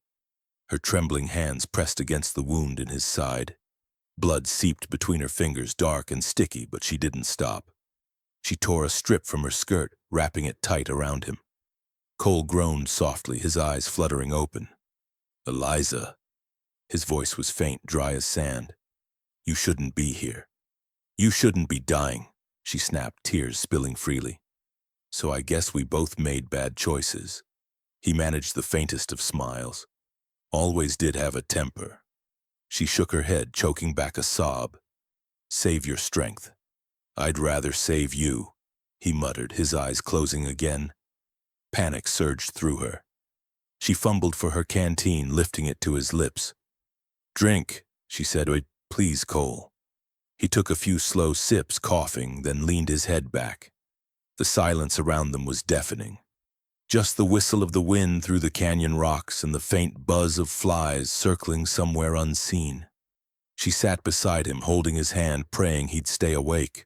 Her trembling hands pressed against the wound in his side. Blood seeped between her fingers, dark and sticky, but she didn't stop. She tore a strip from her skirt, wrapping it tight around him. Cole groaned softly, his eyes fluttering open. "Eliza." His voice was faint, dry as sand. "You shouldn't be here. You shouldn't be dying," she snapped, tears spilling freely. "So I guess we both made bad choices." He managed the faintest of smiles. "Always did have a temper." She shook her head, choking back a sob. "Save your strength." "I'd rather save you," he muttered, his eyes closing again. Panic surged through her. She fumbled for her canteen, lifting it to his lips. "Drink," she said. "Please, Cole." He took a few slow sips, coughing, then leaned his head back. The silence around them was deafening. Just the whistle of the wind through the canyon rocks and the faint buzz of flies circling somewhere unseen. She sat beside him, holding his hand, praying he'd stay awake.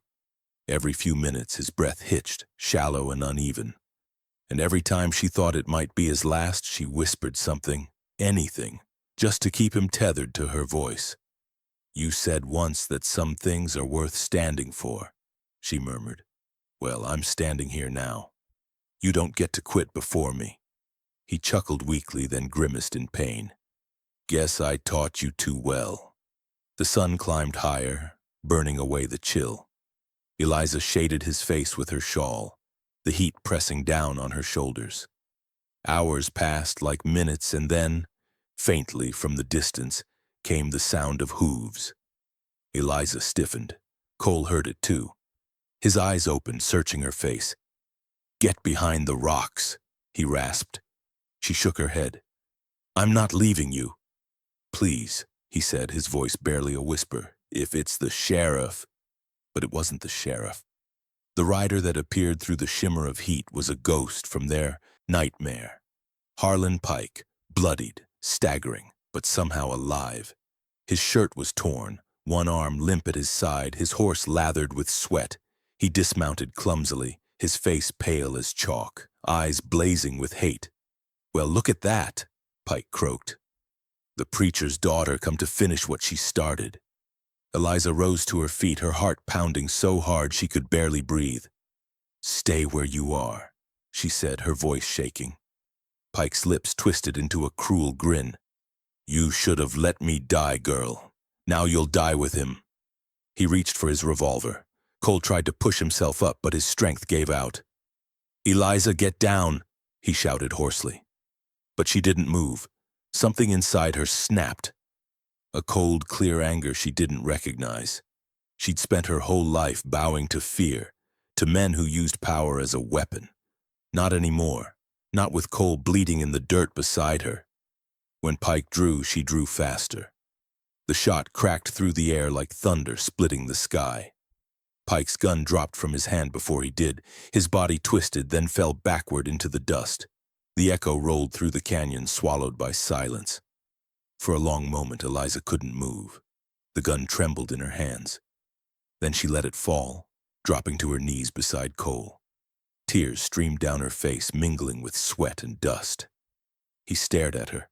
Every few minutes his breath hitched, shallow and uneven. And every time she thought it might be his last, she whispered something, anything, just to keep him tethered to her voice. "You said once that some things are worth standing for," she murmured. "Well, I'm standing here now. You don't get to quit before me." He chuckled weakly, then grimaced in pain. "Guess I taught you too well." The sun climbed higher, burning away the chill. Eliza shaded his face with her shawl, the heat pressing down on her shoulders. Hours passed like minutes, and then, faintly from the distance, came the sound of hooves. Eliza stiffened. Cole heard it too. His eyes opened, searching her face. "Get behind the rocks," he rasped. She shook her head. "I'm not leaving you." "Please," he said, his voice barely a whisper. "If it's the sheriff." But it wasn't the sheriff. The rider that appeared through the shimmer of heat was a ghost from their nightmare. Harlan Pike, bloodied, staggering, but somehow alive. His shirt was torn, one arm limp at his side, his horse lathered with sweat. He dismounted clumsily, his face pale as chalk, eyes blazing with hate. "Well, look at that," Pike croaked. "The preacher's daughter come to finish what she started." Eliza rose to her feet, her heart pounding so hard she could barely breathe. "Stay where you are," she said, her voice shaking. Pike's lips twisted into a cruel grin. "You should have let me die, girl. Now you'll die with him." He reached for his revolver. Cole tried to push himself up, but his strength gave out. "Eliza, get down," he shouted hoarsely. But she didn't move. Something inside her snapped. A cold, clear anger she didn't recognize. She'd spent her whole life bowing to fear, to men who used power as a weapon. Not anymore, not with Cole bleeding in the dirt beside her. When Pike drew, she drew faster. The shot cracked through the air like thunder splitting the sky. Pike's gun dropped from his hand before he did. His body twisted, then fell backward into the dust. The echo rolled through the canyon, swallowed by silence. For a long moment, Eliza couldn't move. The gun trembled in her hands. Then she let it fall, dropping to her knees beside Cole. Tears streamed down her face, mingling with sweat and dust. He stared at her,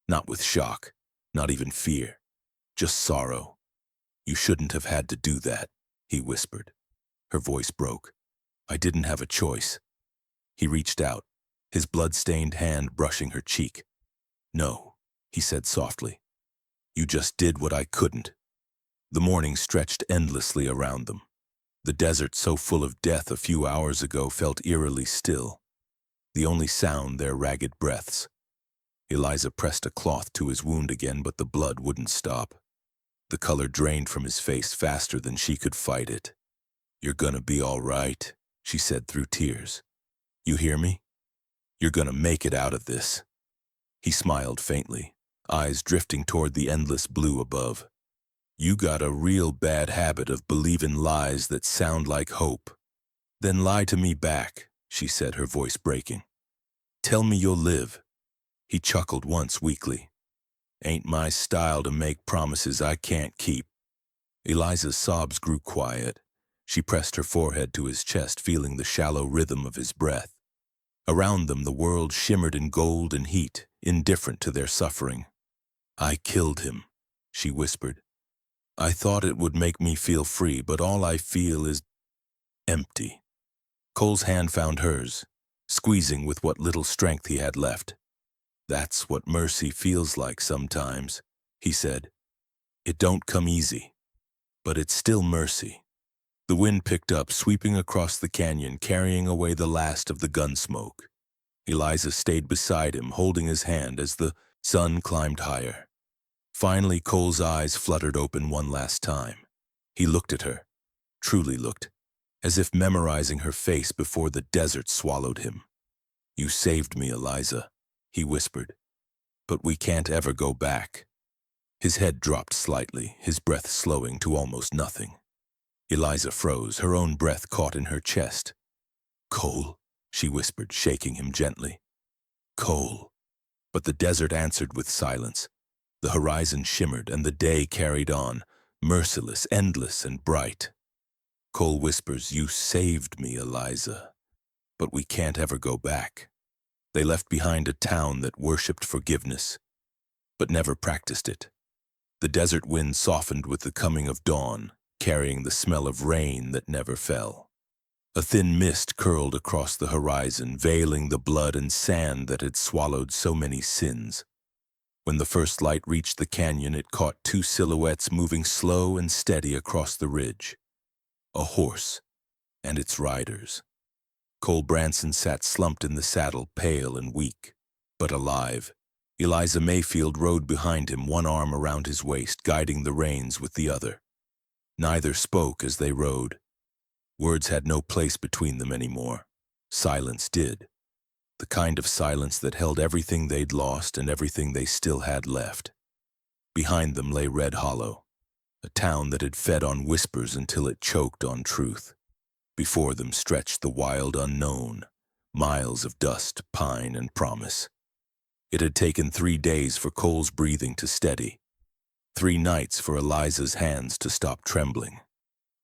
not with shock, not even fear, just sorrow. "You shouldn't have had to do that," he whispered. Her voice broke. "I didn't have a choice." He reached out, his blood-stained hand brushing her cheek. "No," he said softly. "You just did what I couldn't." The morning stretched endlessly around them. The desert, so full of death a few hours ago, felt eerily still. The only sound, their ragged breaths. Eliza pressed a cloth to his wound again, but the blood wouldn't stop. The color drained from his face faster than she could fight it. "You're gonna be all right," she said through tears. "You hear me? You're gonna make it out of this." He smiled faintly, eyes drifting toward the endless blue above. "You got a real bad habit of believing lies that sound like hope." "Then lie to me back," she said, her voice breaking. "Tell me you'll live." He chuckled once weakly. "Ain't my style to make promises I can't keep." Eliza's sobs grew quiet. She pressed her forehead to his chest, feeling the shallow rhythm of his breath. Around them, the world shimmered in gold and heat, indifferent to their suffering. "I killed him," she whispered. "I thought it would make me feel free, but all I feel is empty." Cole's hand found hers, squeezing with what little strength he had left. "That's what mercy feels like sometimes," he said. "It don't come easy, but it's still mercy." The wind picked up, sweeping across the canyon, carrying away the last of the gun smoke. Eliza stayed beside him, holding his hand as the sun climbed higher. Finally, Cole's eyes fluttered open one last time. He looked at her, truly looked, as if memorizing her face before the desert swallowed him. "You saved me, Eliza," he whispered, "but we can't ever go back." His head dropped slightly, his breath slowing to almost nothing. Eliza froze, her own breath caught in her chest. "Cole," she whispered, shaking him gently. Cole. But the desert answered with silence. The horizon shimmered, and the day carried on, merciless, endless, and bright. Cole whispers, "You saved me, Eliza, but we can't ever go back." They left behind a town that worshipped forgiveness, but never practiced it. The desert wind softened with the coming of dawn, carrying the smell of rain that never fell. A thin mist curled across the horizon, veiling the blood and sand that had swallowed so many sins. When the first light reached the canyon, it caught two silhouettes moving slow and steady across the ridge. A horse and its riders. Cole Branson sat slumped in the saddle, pale and weak, but alive. Eliza Mayfield rode behind him, one arm around his waist, guiding the reins with the other. Neither spoke as they rode. Words had no place between them anymore. Silence did. The kind of silence that held everything they'd lost and everything they still had left. Behind them lay Red Hollow, a town that had fed on whispers until it choked on truth. Before them stretched the wild unknown, miles of dust, pine, and promise. It had taken 3 days for Cole's breathing to steady, 3 nights for Eliza's hands to stop trembling.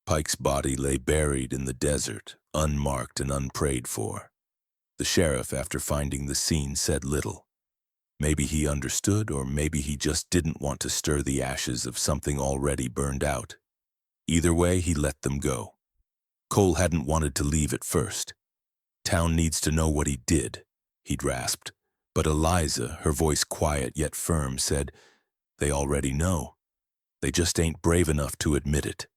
Pike's body lay buried in the desert, unmarked and unprayed for. The sheriff, after finding the scene, said little. Maybe he understood, or maybe he just didn't want to stir the ashes of something already burned out. Either way, he let them go. Cole hadn't wanted to leave at first. Town needs to know what he did, he'd rasped. But Eliza, her voice quiet yet firm, said, "They already know. They just ain't brave enough to admit it."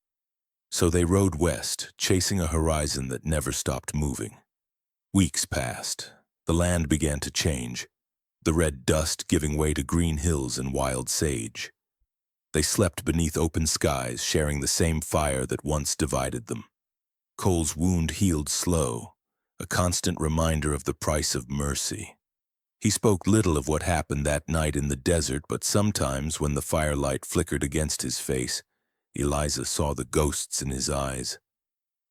So they rode west, chasing a horizon that never stopped moving. Weeks passed. The land began to change, the red dust giving way to green hills and wild sage. They slept beneath open skies, sharing the same fire that once divided them. Cole's wound healed slow, a constant reminder of the price of mercy. He spoke little of what happened that night in the desert, but sometimes when the firelight flickered against his face, Eliza saw the ghosts in his eyes.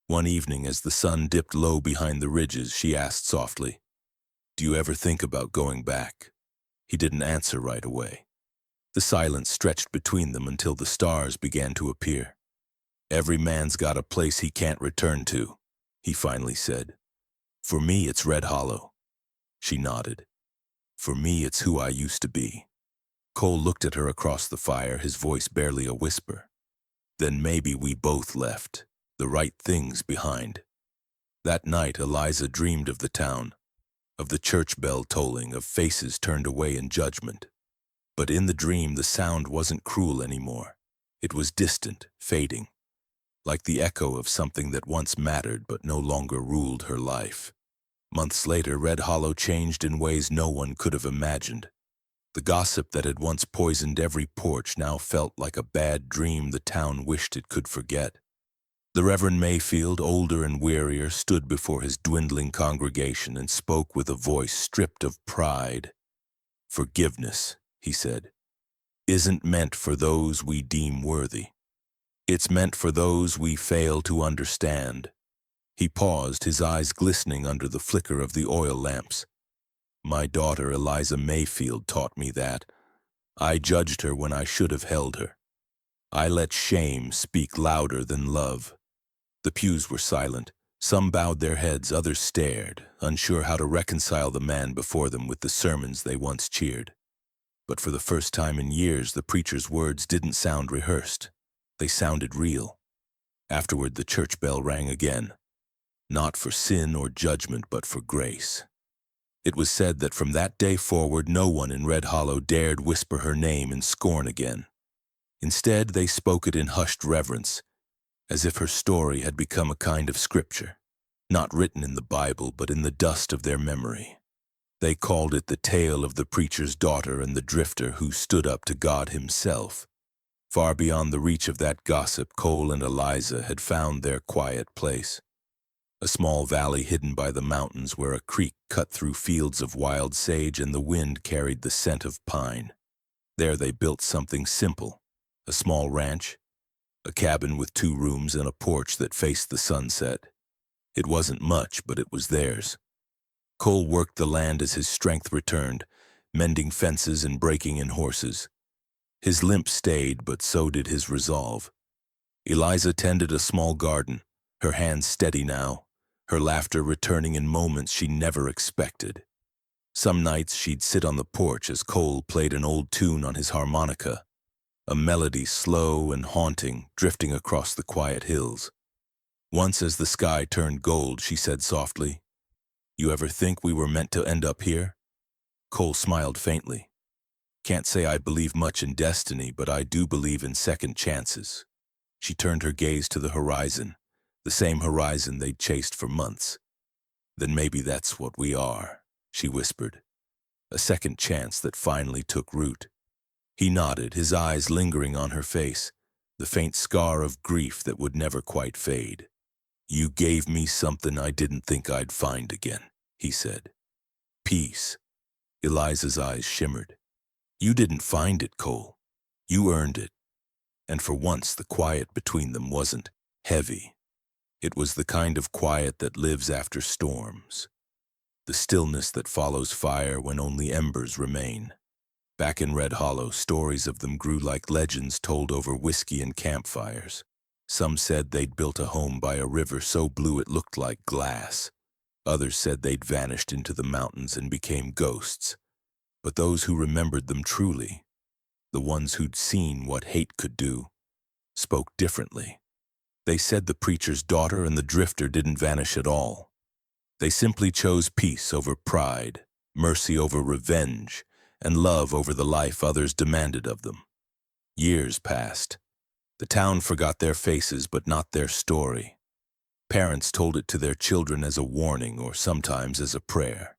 One evening, as the sun dipped low behind the ridges, she asked softly, "Do you ever think about going back?" He didn't answer right away. The silence stretched between them until the stars began to appear. "Every man's got a place he can't return to," he finally said. "For me, it's Red Hollow." She nodded. "For me, it's who I used to be." Cole looked at her across the fire, his voice barely a whisper. "Then maybe we both left the right things behind." That night, Eliza dreamed of the town, of the church bell tolling, of faces turned away in judgment. But in the dream, the sound wasn't cruel anymore. It was distant, fading, like the echo of something that once mattered but no longer ruled her life. Months later, Red Hollow changed in ways no one could have imagined. The gossip that had once poisoned every porch now felt like a bad dream the town wished it could forget. The Reverend Mayfield, older and wearier, stood before his dwindling congregation and spoke with a voice stripped of pride. "Forgiveness," he said, "isn't meant for those we deem worthy. It's meant for those we fail to understand." He paused, his eyes glistening under the flicker of the oil lamps. "My daughter Eliza Mayfield taught me that. I judged her when I should have held her. I let shame speak louder than love." The pews were silent. Some bowed their heads, others stared, unsure how to reconcile the man before them with the sermons they once cheered. But for the first time in years, the preacher's words didn't sound rehearsed. They sounded real. Afterward, the church bell rang again. Not for sin or judgment, but for grace. It was said that from that day forward, no one in Red Hollow dared whisper her name in scorn again. Instead, they spoke it in hushed reverence, as if her story had become a kind of scripture, not written in the Bible, but in the dust of their memory. They called it the tale of the preacher's daughter and the drifter who stood up to God himself. Far beyond the reach of that gossip, Cole and Eliza had found their quiet place. A small valley hidden by the mountains where a creek cut through fields of wild sage and the wind carried the scent of pine. There they built something simple, a small ranch, a cabin with 2 rooms and a porch that faced the sunset. It wasn't much, but it was theirs. Cole worked the land as his strength returned, mending fences and breaking in horses. His limp stayed, but so did his resolve. Eliza tended a small garden, her hands steady now, her laughter returning in moments she never expected. Some nights she'd sit on the porch as Cole played an old tune on his harmonica, a melody slow and haunting, drifting across the quiet hills. Once as the sky turned gold, she said softly, "You ever think we were meant to end up here?" Cole smiled faintly. "Can't say I believe much in destiny, but I do believe in second chances." She turned her gaze to the horizon, the same horizon they'd chased for months. "Then maybe that's what we are," she whispered. "A second chance that finally took root." He nodded, his eyes lingering on her face, the faint scar of grief that would never quite fade. "You gave me something I didn't think I'd find again," he said. "Peace." Eliza's eyes shimmered. "You didn't find it, Cole. You earned it." And for once the quiet between them wasn't heavy. It was the kind of quiet that lives after storms, the stillness that follows fire when only embers remain. Back in Red Hollow, stories of them grew like legends told over whiskey and campfires. Some said they'd built a home by a river so blue it looked like glass. Others said they'd vanished into the mountains and became ghosts. But those who remembered them truly, the ones who'd seen what hate could do, spoke differently. They said the preacher's daughter and the drifter didn't vanish at all. They simply chose peace over pride, mercy over revenge, and love over the life others demanded of them. Years passed. The town forgot their faces, but not their story. Parents told it to their children as a warning or sometimes as a prayer.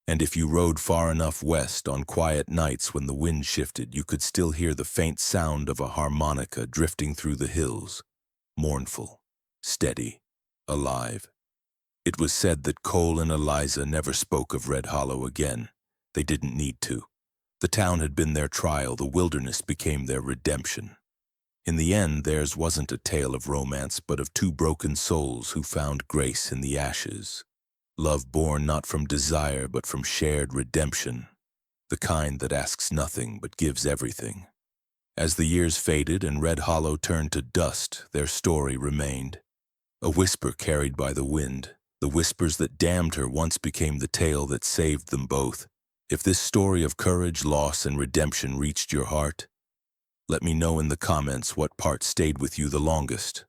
And if you rode far enough west on quiet nights when the wind shifted, you could still hear the faint sound of a harmonica drifting through the hills, mournful, steady, alive. It was said that Cole and Eliza never spoke of Red Hollow again. They didn't need to. The town had been their trial, the wilderness became their redemption. In the end, theirs wasn't a tale of romance, but of two broken souls who found grace in the ashes. Love born not from desire, but from shared redemption, the kind that asks nothing but gives everything. As the years faded and Red Hollow turned to dust, their story remained. A whisper carried by the wind. The whispers that damned her once became the tale that saved them both. If this story of courage, loss, and redemption reached your heart, let me know in the comments what part stayed with you the longest.